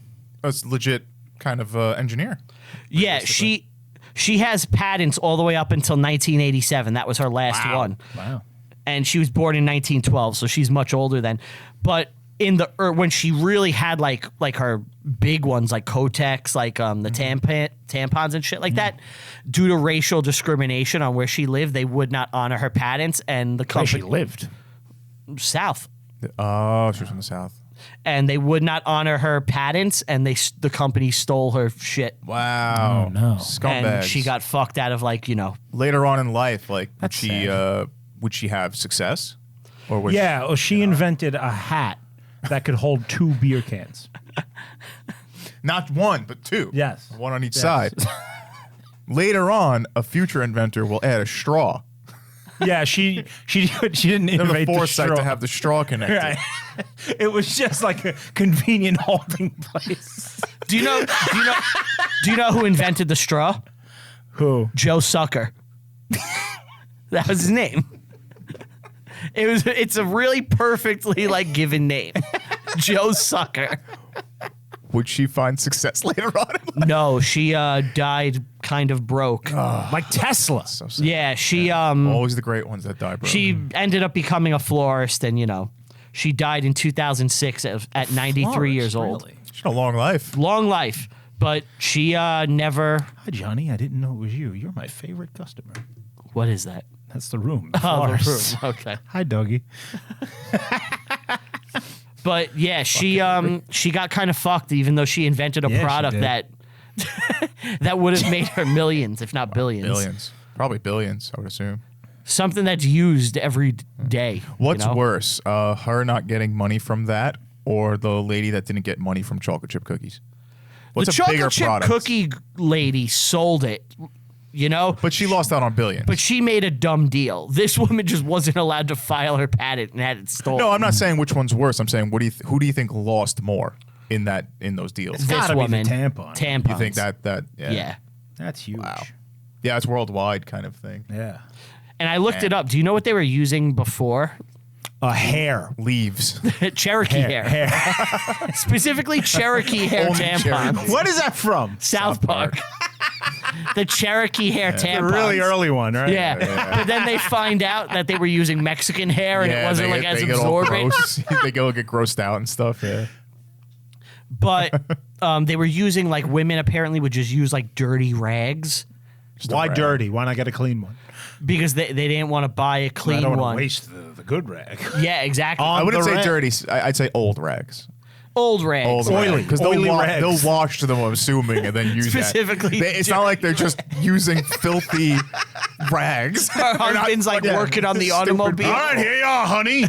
Speaker 2: a legit kind of engineer.
Speaker 1: Yeah, she has patents all the way up until 1987. That was her last one.
Speaker 3: Wow.
Speaker 1: And she was born in 1912, so she's much older then. But in the when she really had like her big ones like Kotex, like the tampons and shit like that, due to racial discrimination on where she lived, they would not honor her patents, and the
Speaker 3: Where
Speaker 1: company
Speaker 3: she lived.
Speaker 1: South.
Speaker 2: Oh, she was from the South.
Speaker 1: And they would not honor her patents, and the company stole her shit.
Speaker 2: Wow.
Speaker 3: Oh, no.
Speaker 2: Scumbags.
Speaker 1: And she got fucked out of like,
Speaker 2: later on in life, like
Speaker 3: That's
Speaker 2: would she have success? Or was
Speaker 3: Yeah, well, she invented a hat that could hold 2 beer cans.
Speaker 2: not one, but 2.
Speaker 3: Yes.
Speaker 2: One on each
Speaker 3: Yes.
Speaker 2: side. Later on, a future inventor will add a straw.
Speaker 3: Yeah, she didn't
Speaker 2: They have the
Speaker 3: invent the
Speaker 2: foresight
Speaker 3: straw.
Speaker 2: to have the straw connected.
Speaker 3: Right. It was just like a convenient holding place.
Speaker 1: Do you know who invented the straw?
Speaker 3: Who?
Speaker 1: Joe Sucker. That was his name. It's a really perfectly like given name. Joe Sucker.
Speaker 2: Would she find success later on in life?
Speaker 1: No, she died kind of broke.
Speaker 3: Like Tesla.
Speaker 2: So sad.
Speaker 1: Yeah, she
Speaker 2: Always the great ones that die, bro.
Speaker 1: she ended up becoming a florist, and she died in 2006 at 93 years old.
Speaker 3: Really?
Speaker 2: She had a long life.
Speaker 1: Long life, but she never.
Speaker 3: Hi, Johnny. I didn't know it was you. You're my favorite customer.
Speaker 1: What is that?
Speaker 3: That's the room.
Speaker 1: Oh, the
Speaker 3: florist.
Speaker 1: room. Okay.
Speaker 3: Hi, Dougie.
Speaker 1: But yeah, she got kind of fucked, even though she invented a
Speaker 3: Yeah, she
Speaker 1: product
Speaker 3: did.
Speaker 1: that that would have made her millions, if not billions.
Speaker 2: Billions. Probably billions, I would assume.
Speaker 1: Something that's used every day.
Speaker 2: What's
Speaker 1: you know?
Speaker 2: worse, her not getting money from that or the lady that didn't get money from chocolate chip cookies? What's
Speaker 1: The
Speaker 2: a bigger
Speaker 1: chocolate chip
Speaker 2: product?
Speaker 1: cookie lady sold it,
Speaker 2: But she lost out on billions.
Speaker 1: But she made a dumb deal. This woman just wasn't allowed to file her patent and had it stolen.
Speaker 2: no, I'm not saying which one's worse. I'm saying who do you think lost more in those deals?
Speaker 1: This
Speaker 3: gotta be the
Speaker 1: woman.
Speaker 3: tampon.
Speaker 1: Tampons.
Speaker 2: You think that
Speaker 1: Yeah.
Speaker 3: That's huge.
Speaker 2: Wow. Yeah, it's worldwide kind of thing.
Speaker 3: Yeah.
Speaker 1: And I looked it up. Do you know what they were using before?
Speaker 3: A hair.
Speaker 2: Leaves.
Speaker 1: Cherokee hair. Specifically Cherokee hair
Speaker 2: Only
Speaker 1: tampons.
Speaker 2: Cherokee.
Speaker 3: What is that from?
Speaker 1: South Park. The Cherokee hair
Speaker 3: A
Speaker 1: tampons.
Speaker 3: really early one, right?
Speaker 1: Yeah. But then they find out that they were using Mexican hair and it wasn't
Speaker 2: they
Speaker 1: like as
Speaker 2: get all
Speaker 1: absorbent.
Speaker 2: gross. They go get grossed out and stuff. Yeah.
Speaker 1: But they were using like women apparently would just use like dirty rags
Speaker 3: Why
Speaker 2: rag.
Speaker 3: dirty? Why not get a clean one?
Speaker 1: because they didn't want to buy a
Speaker 3: I
Speaker 1: clean
Speaker 3: don't want
Speaker 1: one.
Speaker 3: to waste the good rag.
Speaker 1: Yeah, exactly.
Speaker 2: I wouldn't
Speaker 3: the
Speaker 2: say
Speaker 3: rag.
Speaker 2: dirty. I'd say old rags.
Speaker 1: Old rags.
Speaker 2: Old
Speaker 3: Oily.
Speaker 2: because
Speaker 3: Oily rags.
Speaker 2: they'll wash them, I'm assuming, and then use
Speaker 1: Specifically
Speaker 2: that. It's not like they're just using filthy rags.
Speaker 1: Her husband's like working on the
Speaker 2: Stupid
Speaker 1: automobile.
Speaker 3: All right, here you are, honey.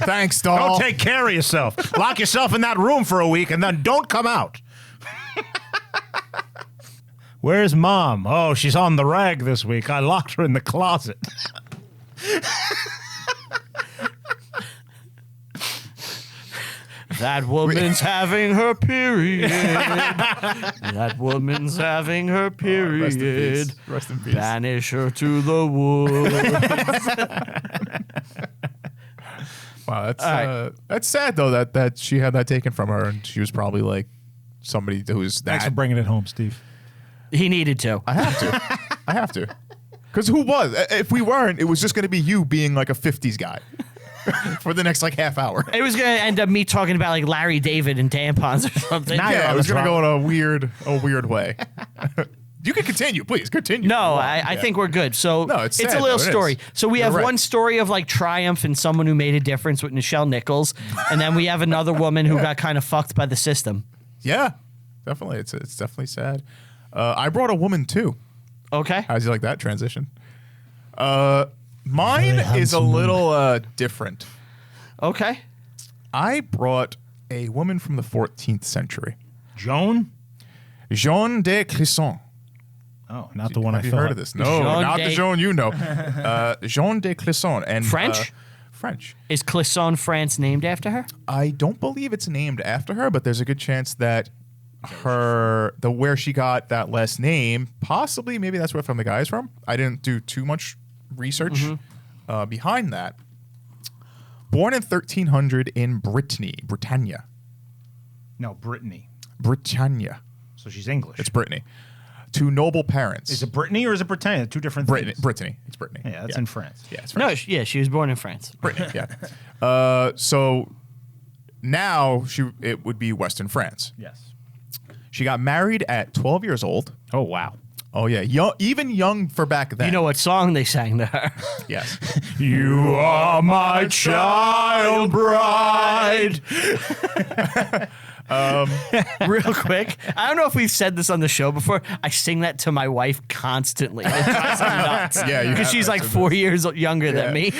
Speaker 2: Thanks, doll.
Speaker 3: Go take care of yourself. Lock yourself in that room for a week and then don't come out. Where's Mom? Oh, she's on the rag this week. I locked her in the closet.
Speaker 1: That woman's having her period. That woman's having her period.
Speaker 2: Rest in peace. Rest in peace.
Speaker 1: Banish her to the woods.
Speaker 2: Wow,
Speaker 1: right.
Speaker 2: that's sad though that she had that taken from her, and she was probably like somebody who's
Speaker 3: Thanks for
Speaker 2: that.
Speaker 3: bringing it home, Steve.
Speaker 1: He needed to.
Speaker 2: I have to, because who was? If we weren't, it was just going to be you being like a '50s guy. for the next like half hour.
Speaker 1: It was gonna end up me talking about like Larry David and tampons or something.
Speaker 3: Now you're
Speaker 2: Yeah,
Speaker 3: on
Speaker 2: it was
Speaker 3: the
Speaker 2: going to
Speaker 3: top.
Speaker 2: go in a weird way. You can continue, please. Continue.
Speaker 1: No, I think we're good. So
Speaker 2: No, it's
Speaker 1: a
Speaker 2: sad,
Speaker 1: little
Speaker 2: though. It
Speaker 1: story.
Speaker 2: is.
Speaker 1: So we
Speaker 2: You're
Speaker 1: have
Speaker 2: right.
Speaker 1: one story of like triumph and someone who made a difference with Nichelle Nichols, and then we have another woman who got kind of fucked by the system.
Speaker 2: Yeah, definitely. It's definitely sad. I brought a woman too.
Speaker 1: Okay.
Speaker 2: How's you like that transition? Mine is a little different.
Speaker 1: Okay.
Speaker 2: I brought a woman from the 14th century,
Speaker 3: Joan?
Speaker 2: Jeanne de Clisson.
Speaker 3: Oh, not the one I
Speaker 2: Have you
Speaker 3: thought.
Speaker 2: heard of this? No,
Speaker 1: Jeanne
Speaker 2: not
Speaker 1: de-
Speaker 2: the Jean you know. Jeanne de Clisson. And,
Speaker 1: French?
Speaker 2: French.
Speaker 1: Is Clisson, France, named after her?
Speaker 2: I don't believe it's named after her, but there's a good chance that where she got that last name, possibly, maybe that's where From the Guy is from. I didn't do too much research behind that. Born in 1300 in Britannia.
Speaker 3: No, Brittany.
Speaker 2: Britannia.
Speaker 3: So she's English.
Speaker 2: It's Brittany. To noble parents.
Speaker 3: Is it Brittany or is it Britannia? Two different
Speaker 2: Brittany?
Speaker 3: things.
Speaker 2: Brittany. It's Brittany.
Speaker 3: Yeah, that's in France.
Speaker 2: Yeah, it's
Speaker 1: No,
Speaker 2: French.
Speaker 1: she was born in France.
Speaker 2: Brittany. Yeah. So now it would be Western France.
Speaker 3: Yes.
Speaker 2: She got married at 12 years old.
Speaker 3: Oh, wow.
Speaker 2: Oh yeah, young, even young for back then.
Speaker 1: You know what song they sang to her?
Speaker 2: Yes.
Speaker 3: You are my child bride.
Speaker 1: Real quick, I don't know if we've said this on the show before. I sing that to my wife constantly. It drives me nuts.
Speaker 2: Yeah, you
Speaker 1: because
Speaker 2: have
Speaker 1: she's like
Speaker 2: mentioned
Speaker 1: 4 years younger than me.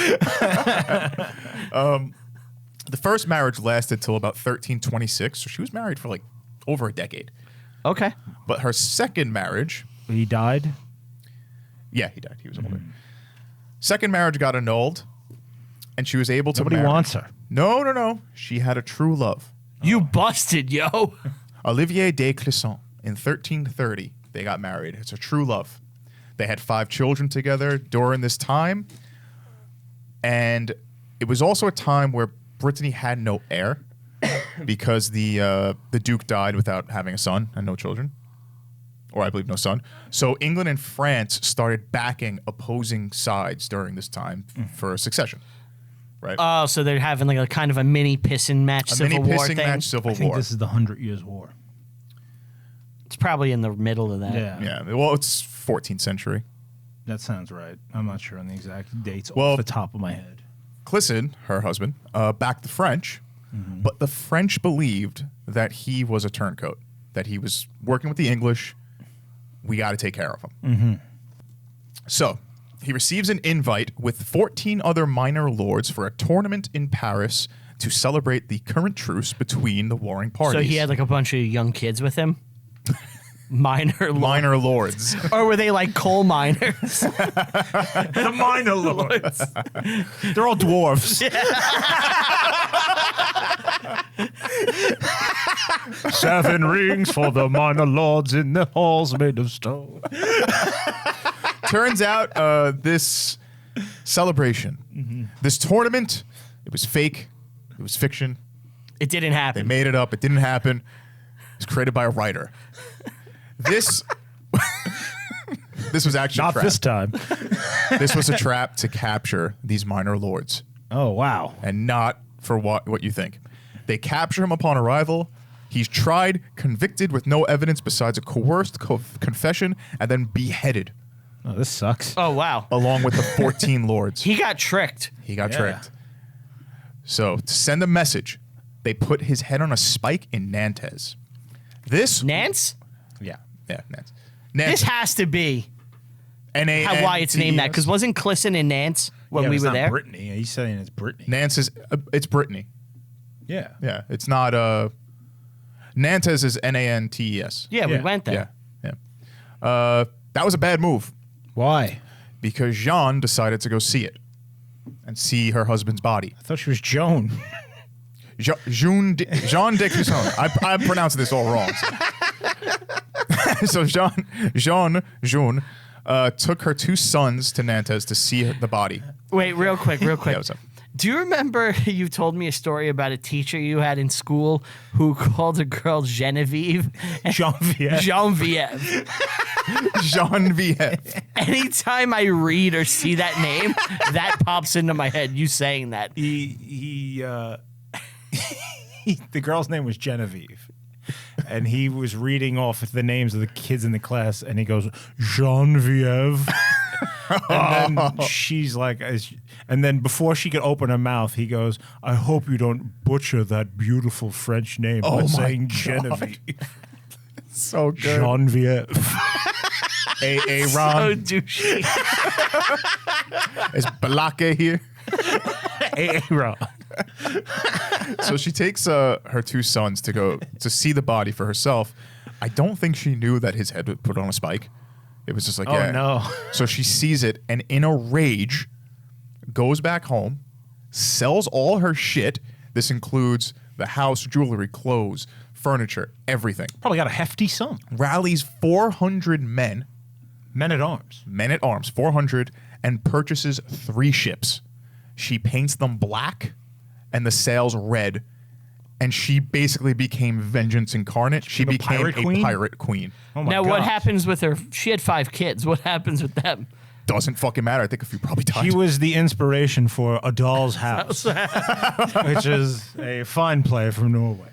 Speaker 2: The first marriage lasted till about 1326, so she was married for like over a decade.
Speaker 1: Okay.
Speaker 2: But her second marriage,
Speaker 3: He died.
Speaker 2: yeah, he died. He was older. Second marriage got annulled, and she was able to
Speaker 3: Nobody
Speaker 2: marry.
Speaker 3: wants her.
Speaker 2: No. She had a true love.
Speaker 1: You busted, yo.
Speaker 2: Olivier de Clisson. In 1330, they got married. It's a true love. They had 5 children together during this time. And it was also a time where Brittany had no heir because the Duke died without having a son and no children. Or I believe no son. So England and France started backing opposing sides during this time for succession. Right?
Speaker 1: Oh, so they're having like a kind of a mini pissing match,
Speaker 2: a
Speaker 1: Civil
Speaker 2: mini
Speaker 1: War
Speaker 2: pissing
Speaker 1: thing.
Speaker 2: match, Civil
Speaker 3: I think
Speaker 2: War.
Speaker 3: this is the 100 Years War.
Speaker 1: It's probably in the middle of that.
Speaker 3: Yeah.
Speaker 2: Yeah, well, it's 14th century.
Speaker 3: That sounds right. I'm not sure on the exact dates
Speaker 2: Well-
Speaker 3: off the top of my head.
Speaker 2: Clisson, her husband, backed the French, but the French believed that he was a turncoat, that he was working with the English. We got to take care of him. So he receives an invite with 14 other minor lords for a tournament in Paris to celebrate the current truce between the warring parties.
Speaker 1: So he had like a bunch of young kids with him. Minor
Speaker 2: lords.
Speaker 1: Or were they like coal miners?
Speaker 3: The minor lords. They're all dwarfs. 7 rings for the minor lords in the halls made of stone.
Speaker 2: Turns out this celebration, this tournament, it was fake. It was fiction.
Speaker 1: It didn't
Speaker 2: They
Speaker 1: happen.
Speaker 2: made it up. It didn't happen. It was created by a writer. This was actually
Speaker 3: Not
Speaker 2: a trap.
Speaker 3: this time.
Speaker 2: This was a trap to capture these minor lords,
Speaker 3: Oh, wow.
Speaker 2: and not for what you think. They capture him upon arrival. He's tried, convicted with no evidence besides a coerced confession, and then beheaded
Speaker 3: Oh, this sucks.
Speaker 1: Oh, wow.
Speaker 2: along with the 14 lords.
Speaker 1: He got tricked.
Speaker 2: He got
Speaker 3: Yeah.
Speaker 2: tricked. So to send a message, they put his head on a spike in Nantes. This,
Speaker 1: Nance?
Speaker 2: yeah, Nantes.
Speaker 1: This has to be
Speaker 2: Nantes.
Speaker 1: why it's named that. Because wasn't Clisson in Nance when
Speaker 3: Yeah,
Speaker 1: we
Speaker 3: it's
Speaker 1: were
Speaker 3: not
Speaker 1: there?
Speaker 3: Brittany. He's saying it's Brittany.
Speaker 2: Nantes is it's Brittany.
Speaker 3: Yeah.
Speaker 2: Yeah, it's not Nantes is Nantes.
Speaker 1: Yeah, we
Speaker 3: Yeah.
Speaker 1: went there.
Speaker 2: Yeah. That was a bad move
Speaker 3: Why?
Speaker 2: because Jeanne decided to go see it and see her husband's body.
Speaker 3: I thought she was Joan.
Speaker 2: Jean de Clisson. I pronounced this all wrong. So Jean took her 2 sons to Nantes to see the body.
Speaker 1: Wait, real quick.
Speaker 2: Yeah, what's up?
Speaker 1: Do you remember you told me a story about a teacher you had in school who called a girl Genevieve?
Speaker 3: Genevieve.
Speaker 1: Genevieve.
Speaker 2: Genevieve.
Speaker 1: Anytime I read or see that name, that pops into my head. You saying that?
Speaker 3: The girl's name was Genevieve, and he was reading off the names of the kids in the class, and he goes Genevieve, and then she's like, and then before she could open her mouth, he goes, "I hope you don't butcher that beautiful French name by saying Genevieve."
Speaker 2: So good.
Speaker 3: Genevieve.
Speaker 2: A
Speaker 1: So
Speaker 2: Ron.
Speaker 1: douchey.
Speaker 2: Is Balake here?
Speaker 3: Ron.
Speaker 2: So she takes her two sons to go to see the body for herself. I don't think she knew that his head was put on a spike. It was just like,
Speaker 3: Oh, no.
Speaker 2: So she sees it and in a rage goes back home, sells all her shit. This includes the house, jewelry, clothes, furniture, everything.
Speaker 3: Probably got a hefty sum.
Speaker 2: Rallies 400 men
Speaker 3: Men at arms,
Speaker 2: 400, and purchases 3 ships. She paints them black and the sails red, and she basically became vengeance incarnate. She
Speaker 3: The
Speaker 2: became
Speaker 3: pirate
Speaker 2: a
Speaker 3: queen?
Speaker 2: pirate queen.
Speaker 3: Oh my
Speaker 1: Now, what
Speaker 3: gosh.
Speaker 1: happens with her? She had 5 kids. What happens with them?
Speaker 2: Doesn't fucking matter. I think a few probably died.
Speaker 3: She was the inspiration for A Doll's House, which is a fine play from Norway.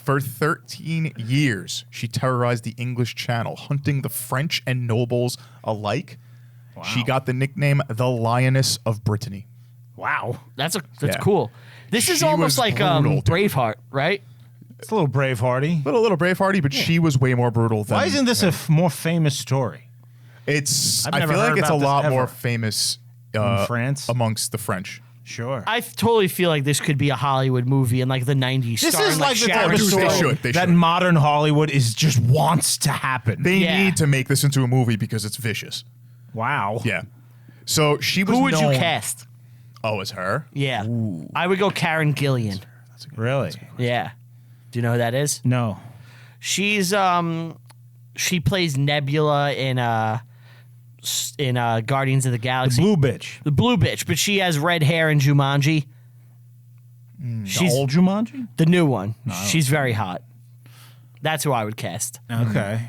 Speaker 2: For 13 years, she terrorized the English Channel, hunting the French and nobles alike.
Speaker 3: Wow.
Speaker 2: She got the nickname the Lioness of Brittany.
Speaker 3: Wow.
Speaker 1: That's
Speaker 2: Yeah.
Speaker 1: cool. This is
Speaker 2: She
Speaker 1: almost
Speaker 2: was
Speaker 1: like
Speaker 2: brutal, dude.
Speaker 1: Braveheart, right?
Speaker 3: It's a little Bravehearty.
Speaker 2: Little Bravehearty, but she was way more brutal than.
Speaker 3: Why isn't this a more famous story?
Speaker 2: It's.
Speaker 3: I've
Speaker 2: I
Speaker 3: never
Speaker 2: feel
Speaker 3: heard
Speaker 2: like it's a
Speaker 3: about this
Speaker 2: lot more
Speaker 3: ever.
Speaker 2: famous
Speaker 3: In France?
Speaker 2: amongst the French.
Speaker 3: Sure.
Speaker 1: I totally feel like this could be a Hollywood movie in like the 90s.
Speaker 3: This
Speaker 1: starring,
Speaker 3: is like the type
Speaker 1: Sharon
Speaker 3: of
Speaker 2: Dude,
Speaker 3: story
Speaker 2: they should, they
Speaker 3: that
Speaker 2: should.
Speaker 3: modern Hollywood is just wants to happen.
Speaker 2: They
Speaker 1: Yeah.
Speaker 2: need to make this into a movie because it's vicious.
Speaker 3: Wow.
Speaker 2: Yeah. So she was.
Speaker 1: Who would you
Speaker 2: known-
Speaker 1: cast?
Speaker 2: Oh, as her?
Speaker 1: Yeah. I would go Karen Gillian.
Speaker 3: Really?
Speaker 1: Yeah. Do you know who that is?
Speaker 3: No.
Speaker 1: She's she plays Nebula in Guardians of the Galaxy.
Speaker 3: Blue bitch.
Speaker 1: The blue bitch, but she has red hair in Jumanji. She's
Speaker 3: The old Jumanji?
Speaker 1: the new one. She's very hot. That's who I would cast.
Speaker 3: Okay.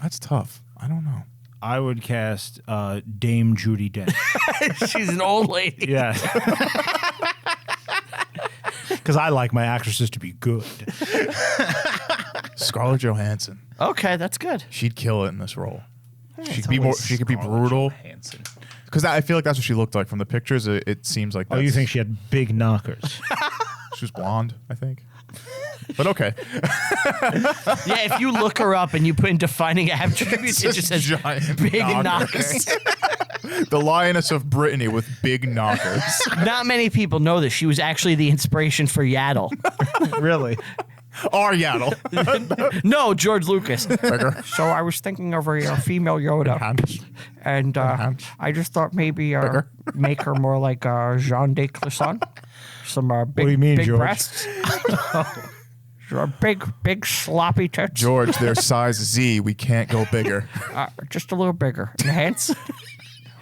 Speaker 2: That's tough. I don't know.
Speaker 3: I would cast Dame Judi Dench.
Speaker 1: She's an old lady.
Speaker 3: Yeah. Because I like my actresses to be good.
Speaker 2: Scarlett Johansson.
Speaker 1: Okay, that's good.
Speaker 2: She'd kill it in this role. She could be more. She could be brutal. Because I feel like that's what she looked like from the pictures. It seems like.
Speaker 3: Oh, you think she had big knockers?
Speaker 2: she was blonde? I think. But okay.
Speaker 1: Yeah, if you look her up and you put in defining attributes, it just says
Speaker 2: giant
Speaker 1: big
Speaker 2: knockers.
Speaker 1: knockers.
Speaker 2: The Lioness of Brittany with big knockers.
Speaker 1: Not many people know this. She was actually the inspiration for Yaddle.
Speaker 3: Really?
Speaker 2: Or Yaddle.
Speaker 1: No, George Lucas.
Speaker 2: Bigger.
Speaker 1: So I was thinking of a female Yoda,
Speaker 2: Hands.
Speaker 1: and I just thought maybe make her more like Jean de Clisson. Some big,
Speaker 3: do you mean,
Speaker 1: big
Speaker 3: George?
Speaker 1: breasts. Big sloppy tits.
Speaker 2: George, they're size Z. We can't go bigger.
Speaker 1: Just a little bigger. And hence,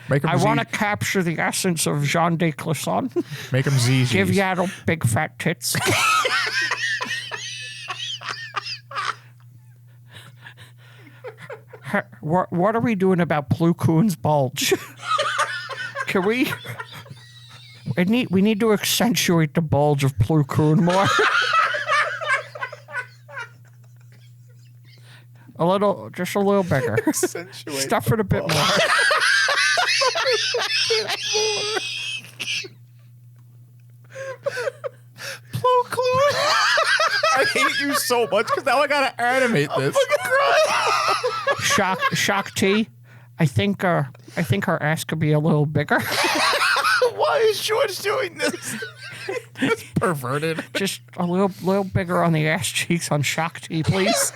Speaker 2: Make them
Speaker 1: I
Speaker 2: Z.
Speaker 1: want to capture the essence of Jean de Clisson.
Speaker 2: Make them Z.
Speaker 1: Give Yaddle big fat tits. What are we doing about Plo Koon's bulge? Can we? We need to accentuate the bulge of Plo Koon more. Just a little bigger. Stuff it a bit more.
Speaker 2: Plo Koon. I hate you so much because now I gotta animate this.
Speaker 1: Shock T. I think her ass could be a little bigger.
Speaker 2: Why is George doing this? It's perverted.
Speaker 1: Just a little bigger on the ass cheeks on Shock T, please.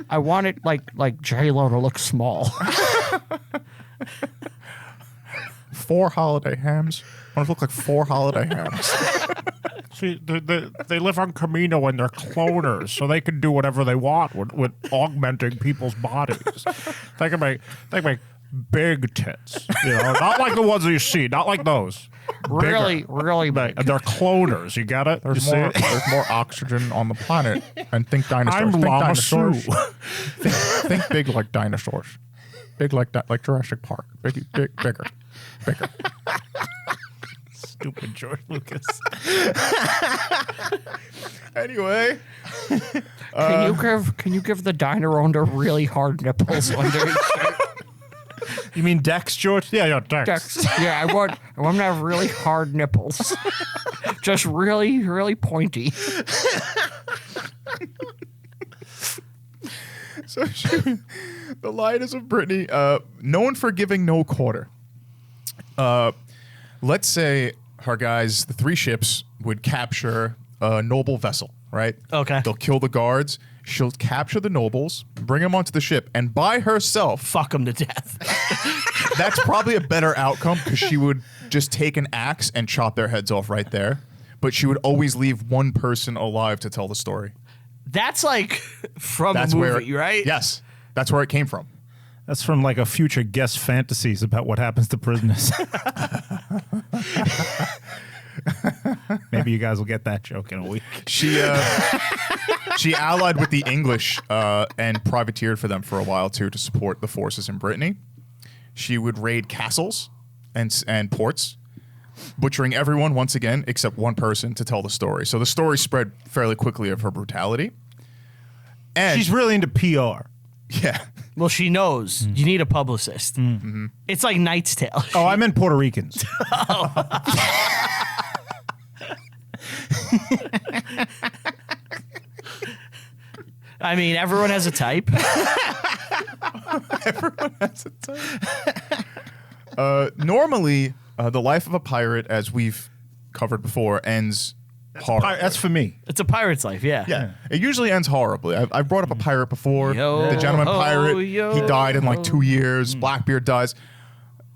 Speaker 1: I want it like J-Lo to look small.
Speaker 2: 4 holiday hams. I want to look like 4 holiday hams.
Speaker 3: See, they live on Camino and they're cloners, so they can do whatever they want with augmenting people's bodies. They can make big tits, not like the ones that you see, not like those.
Speaker 1: Really big.
Speaker 3: And they're cloners. You get it?
Speaker 2: There's
Speaker 3: You see
Speaker 2: there's more oxygen on the planet. And think dinosaurs.
Speaker 3: I'm
Speaker 2: think
Speaker 3: Lama
Speaker 2: dinosaurs.
Speaker 3: Sue.
Speaker 2: Think big like dinosaurs. Big like Jurassic Park. Bigger.
Speaker 3: Stupid George Lucas.
Speaker 2: Anyway.
Speaker 1: Can you give the diner owner really hard nipples under his shirt?
Speaker 3: You mean Dex, George? Yeah, Dex.
Speaker 1: Yeah, I want to have really hard nipples. Just really, really pointy.
Speaker 2: So the lioness of Brittany, known for giving no quarter. Let's say her guys, the 3 ships, would capture a noble vessel, right?
Speaker 1: Okay.
Speaker 2: They'll kill the guards. She'll capture the nobles, bring them onto the ship, and by herself,
Speaker 1: Fuck them to death.
Speaker 2: that's probably a better outcome because she would just take an axe and chop their heads off right there. But she would always leave one person alive to tell the story.
Speaker 1: That's like from
Speaker 2: That's
Speaker 1: a movie,
Speaker 2: where,
Speaker 1: right?
Speaker 2: Yes, that's where it came from.
Speaker 3: That's from like a future guest fantasies about what happens to prisoners. Maybe you guys will get that joke in a week.
Speaker 2: She allied with the English and privateered for them for a while too to support the forces in Brittany. She would raid castles and ports, butchering everyone once again except one person to tell the story. So the story spread fairly quickly of her brutality. And
Speaker 3: She's really into PR.
Speaker 2: yeah.
Speaker 1: Well, she knows you need a publicist. Mm-hmm. It's like Knight's Tale.
Speaker 3: Oh, I meant Puerto Ricans.
Speaker 1: I mean, everyone has a type.
Speaker 2: Everyone has a type. Normally, the life of a pirate, as we've covered before, ends horribly.
Speaker 3: That's for me.
Speaker 1: It's a pirate's life, yeah.
Speaker 2: Yeah, it usually ends horribly. I've brought up a pirate before.
Speaker 1: Yo
Speaker 2: The gentleman
Speaker 1: ho,
Speaker 2: pirate.
Speaker 1: yo
Speaker 2: He died in like
Speaker 1: ho.
Speaker 2: 2 years. Blackbeard dies.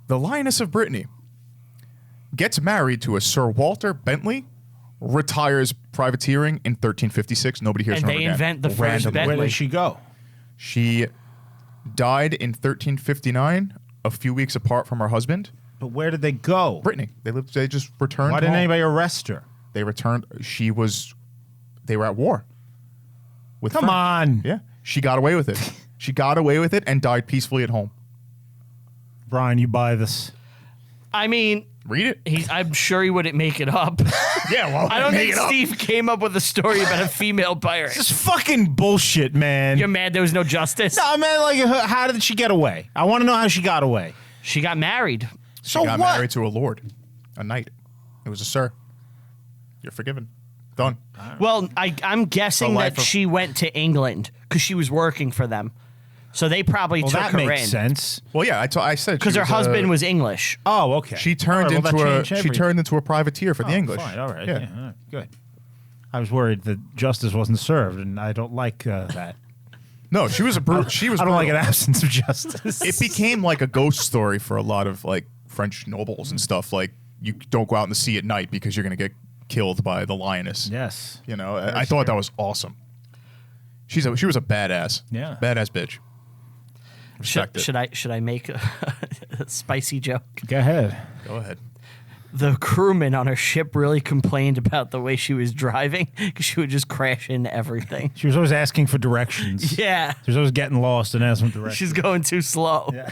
Speaker 2: The Lioness of Brittany gets married to a Sir Walter Bentley, retires privateering in 1356. Nobody hears
Speaker 1: And
Speaker 2: from her
Speaker 1: they
Speaker 2: again.
Speaker 1: invent the first
Speaker 2: Randomly.
Speaker 1: Bentley.
Speaker 3: Where did she go?
Speaker 2: She died in 1359, a few weeks apart from her husband.
Speaker 3: But where did they go?
Speaker 2: Brittany. They just returned.
Speaker 3: Why didn't
Speaker 2: home.
Speaker 3: anybody arrest her?
Speaker 2: They returned. They were at war. With
Speaker 3: Come
Speaker 2: France.
Speaker 3: on.
Speaker 2: Yeah. She got away with it. She got away with it and died peacefully at home.
Speaker 3: Brian, you buy this.
Speaker 1: I mean,
Speaker 2: Read it.
Speaker 1: I'm sure he wouldn't make it up.
Speaker 2: Yeah, well,
Speaker 1: I don't think Steve came up with a story about a female pirate.
Speaker 3: This is fucking bullshit, man.
Speaker 1: You're mad there was no justice?
Speaker 3: No, man, like, how did she get away? I want to know how she got away.
Speaker 1: She got married.
Speaker 2: She got married to a lord, a knight. It was a sir. You're forgiven. Done.
Speaker 1: Well, I'm guessing
Speaker 2: The
Speaker 1: that
Speaker 2: life of-
Speaker 1: she went to England because she was working for them. So they probably
Speaker 3: Well,
Speaker 1: took
Speaker 3: that
Speaker 1: her
Speaker 3: makes
Speaker 1: in.
Speaker 3: sense.
Speaker 2: Well, yeah, I said
Speaker 1: Because
Speaker 2: she
Speaker 1: her
Speaker 2: was
Speaker 1: husband was English.
Speaker 3: Oh, okay.
Speaker 2: She turned
Speaker 3: All right, well,
Speaker 2: into
Speaker 3: that
Speaker 2: a
Speaker 3: changed
Speaker 2: she
Speaker 3: everything.
Speaker 2: turned into a privateer for the English.
Speaker 3: Fine, all right.
Speaker 2: Yeah.
Speaker 3: Yeah, all right, good. I was worried that justice wasn't served, and I don't like that.
Speaker 2: No, she was she was.
Speaker 3: I don't like an
Speaker 2: brutal.
Speaker 3: absence of justice.
Speaker 2: It became like a ghost story for a lot of like French nobles and stuff. Like you don't go out in the sea at night because you're gonna get killed by the lioness.
Speaker 3: Yes.
Speaker 2: You know, I thought that was awesome. She was a badass.
Speaker 3: Yeah.
Speaker 2: Badass bitch. Respect it.
Speaker 1: Should I make a spicy joke?
Speaker 3: Go ahead.
Speaker 2: Go ahead.
Speaker 1: The crewman on her ship really complained about the way she was driving because she would just crash into everything.
Speaker 3: She was always asking for directions.
Speaker 1: Yeah,
Speaker 3: She was always getting lost and asking for directions.
Speaker 1: she's going too slow.
Speaker 3: Yeah.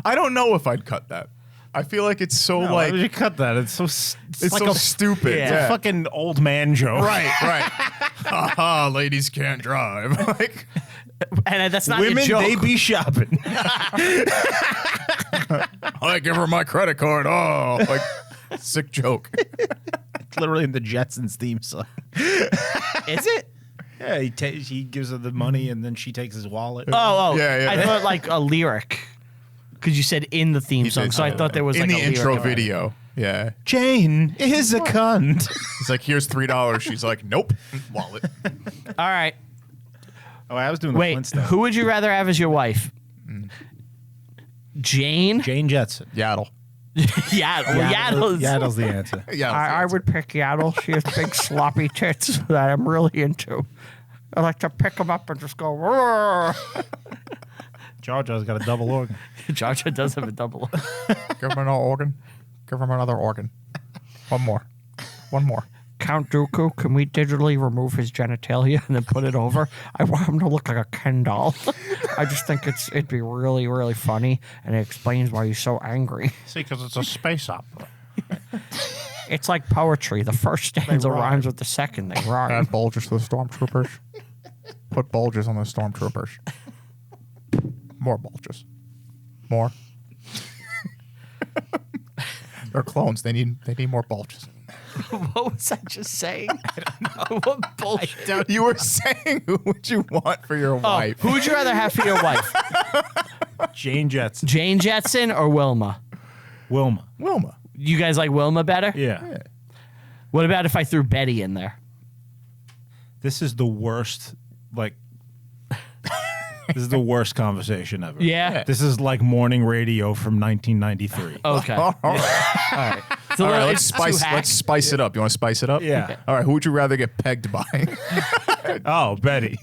Speaker 2: I don't know if I'd cut that. I feel like it's so
Speaker 3: No, why
Speaker 2: like
Speaker 3: would you cut that? It's so. It's
Speaker 2: it's
Speaker 3: like
Speaker 2: so
Speaker 3: a
Speaker 2: stupid.
Speaker 1: Yeah.
Speaker 3: It's a fucking old man joke.
Speaker 2: Right, right. Haha, ladies can't drive. Like
Speaker 1: And that's not
Speaker 3: Women,
Speaker 1: a joke.
Speaker 3: they be shopping.
Speaker 2: I give her my credit card. Oh, like sick joke.
Speaker 3: It's literally in the Jetsons theme song.
Speaker 1: Is it?
Speaker 3: Yeah, he gives her the money and then she takes his wallet.
Speaker 1: Oh,
Speaker 2: Yeah, yeah.
Speaker 1: I thought like a lyric because you said in the theme song, so I thought there was
Speaker 2: in
Speaker 1: like
Speaker 2: the
Speaker 1: a
Speaker 2: intro
Speaker 1: lyric.
Speaker 2: video. Yeah,
Speaker 3: Jane is a cunt.
Speaker 2: he's like, "Here's $3." She's like, "Nope, wallet."
Speaker 1: All right.
Speaker 3: Oh, I was doing the
Speaker 1: Wait,
Speaker 3: Flintstones.
Speaker 1: who would you rather have as your wife? Jane?
Speaker 3: Jane Jetson.
Speaker 2: Yaddle.
Speaker 1: Yaddle's.
Speaker 3: Yaddle's the answer.
Speaker 2: Yeah,
Speaker 1: I would pick Yaddle. She has big sloppy tits that I'm really into. I like to pick them up and just go. Roar.
Speaker 3: Jar Jar's got a double organ.
Speaker 1: Georgia does have a double.
Speaker 2: Give him another organ. Give him another organ. One more. One more.
Speaker 1: Count Dooku, can we digitally remove his genitalia and then put it over? I want him to look like a Ken doll. I just think it'd be really, really funny, and it explains why he's so angry.
Speaker 3: See, because it's a space opera.
Speaker 1: It's like poetry. The first stanza rhymes with the second. They rhyme.
Speaker 2: Add bulges to the stormtroopers. Put bulges on the stormtroopers. More bulges. More. They're clones. They need more bulges.
Speaker 1: What was I just saying? I don't know. What bullshit?
Speaker 2: You were saying who would you want for your wife?
Speaker 1: Who would you rather have for your wife?
Speaker 3: Jane Jetson.
Speaker 1: Jane Jetson or Wilma?
Speaker 3: Wilma.
Speaker 2: Wilma.
Speaker 1: You guys like Wilma better?
Speaker 3: Yeah.
Speaker 1: What about if I threw Betty in there?
Speaker 3: This is the worst, like, this is the worst conversation ever.
Speaker 1: Yeah.
Speaker 3: This is like morning radio from 1993.
Speaker 1: Okay.
Speaker 2: All right.
Speaker 1: All right.
Speaker 2: All right, let's spice it up. You want to spice it up?
Speaker 3: Yeah. Okay.
Speaker 2: All right, who would you rather get pegged by?
Speaker 3: Oh, Betty.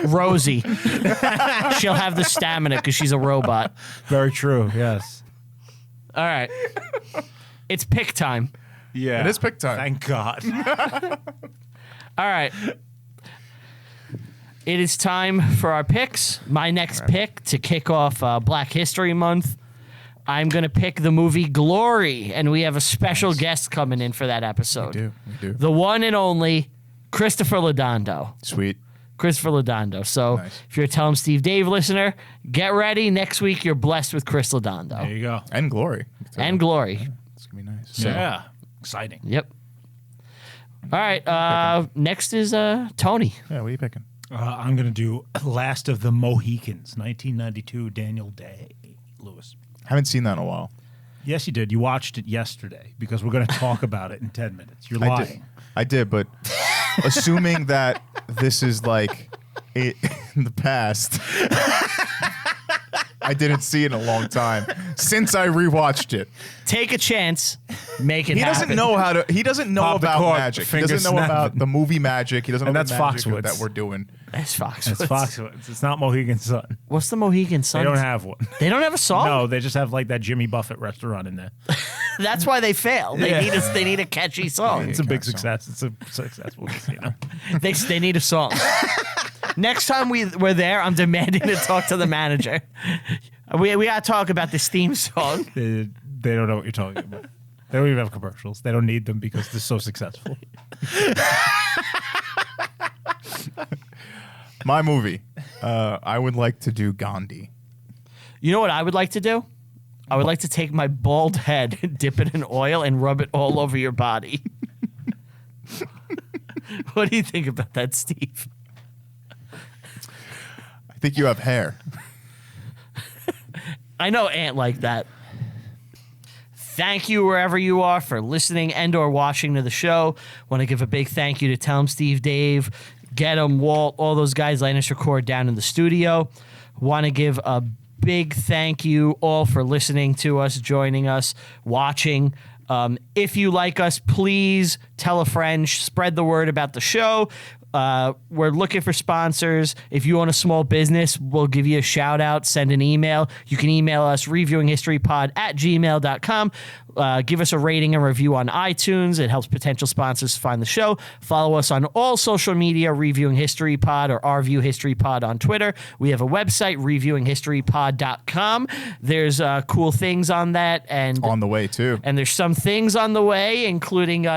Speaker 1: Rosie. She'll have the stamina because she's a robot.
Speaker 3: Very true, yes.
Speaker 1: All right. It's pick time.
Speaker 3: Yeah.
Speaker 2: It is pick time.
Speaker 3: Thank God.
Speaker 1: All right. It is time for our picks. My next pick to kick off Black History Month. I'm going to pick the movie Glory, and we have a special guest coming in for that episode.
Speaker 2: We do.
Speaker 1: The one and only Christopher Lodondo.
Speaker 2: Sweet.
Speaker 1: Christopher Lodondo. So if you're a Tell 'em Steve Dave listener, get ready. Next week, you're blessed with Chris Lodondo.
Speaker 3: There you go.
Speaker 2: And Glory.
Speaker 1: And Glory.
Speaker 2: It's going to be nice.
Speaker 3: Yeah. Exciting.
Speaker 1: Yep. All right. Next is Tony.
Speaker 2: Yeah, what are you picking?
Speaker 3: I'm going to do Last of the Mohicans, 1992, Daniel Day-Lewis.
Speaker 2: Haven't seen that in a while.
Speaker 3: Yes, you did. You watched it yesterday because we're going to talk about it in 10 minutes. You're lying.
Speaker 2: I did, but assuming that this is like it in the past, I didn't see it in a long time since I rewatched it.
Speaker 1: Take a chance. Make it
Speaker 2: He
Speaker 1: happen.
Speaker 2: doesn't know how to. He doesn't know
Speaker 3: Pop the
Speaker 2: about
Speaker 3: cork,
Speaker 2: magic. He
Speaker 3: finger
Speaker 2: doesn't know
Speaker 3: snapping.
Speaker 2: about the movie magic. He doesn't know
Speaker 3: And
Speaker 2: the
Speaker 3: that's
Speaker 2: magic
Speaker 3: Foxwoods.
Speaker 2: that we're doing.
Speaker 1: That's Fox.
Speaker 3: It's Foxwoods. It's not Mohegan Sun.
Speaker 1: What's the Mohegan
Speaker 3: They
Speaker 1: Sun?
Speaker 3: don't have one.
Speaker 1: They don't have a song?
Speaker 3: No, they just have like that Jimmy Buffett restaurant in there.
Speaker 1: That's why they fail. They need a catchy song.
Speaker 3: It's a big
Speaker 2: song.
Speaker 3: success. It's a successful casino.
Speaker 1: They need a song. Next time we're there, I'm demanding to talk to the manager. We got to talk about this theme song.
Speaker 3: They don't know what you're talking about. They don't even have commercials. They don't need them because they're so successful.
Speaker 2: My movie. I would like to do Gandhi.
Speaker 1: You know what I would like to do? I would like to take my bald head, dip it in oil, and rub it all over your body. What do you think about that, Steve?
Speaker 2: I think you have hair.
Speaker 1: I know Ant like that. Thank you wherever you are for listening and or watching to the show. Want to give a big thank you to Tell 'em Steve Dave, Get 'em Walt, all those guys letting us record down in the studio. Want to give a big thank you all for listening to us, joining us, watching. If you like us, please tell a friend, spread the word about the show. We're looking for sponsors. If you own a small business, we'll give you a shout out. Send an email. You can email us reviewinghistorypod@gmail.com. Give us a rating and review on iTunes. It helps potential sponsors find the show. Follow us on all social media, Reviewing History Pod or RView History Pod on Twitter. We have a website, reviewinghistorypod.com. There's cool things on that. And
Speaker 2: On the way, too.
Speaker 1: and there's some things on the way, including,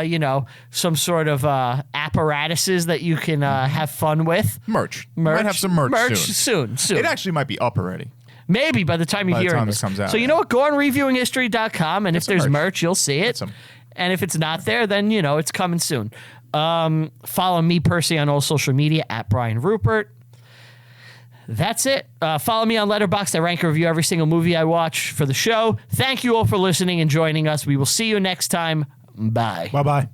Speaker 1: some sort of apparatuses that you can have fun with.
Speaker 2: Merch. Might have some merch
Speaker 1: soon.
Speaker 2: It actually might be up already.
Speaker 1: Maybe by the time you
Speaker 2: By the
Speaker 1: hear
Speaker 2: time
Speaker 1: this.
Speaker 2: this comes out,
Speaker 1: So you
Speaker 2: yeah.
Speaker 1: know what? Go on reviewinghistory.com, and if
Speaker 2: some
Speaker 1: there's
Speaker 2: merch.
Speaker 1: merch, you'll see it.
Speaker 2: some.
Speaker 1: And if it's not there, then, it's coming soon. Follow me personally on all social media at Brian Rupert. That's it. Follow me on Letterboxd. I rank and review every single movie I watch for the show. Thank you all for listening and joining us. We will see you next time. Bye.
Speaker 3: Bye-bye.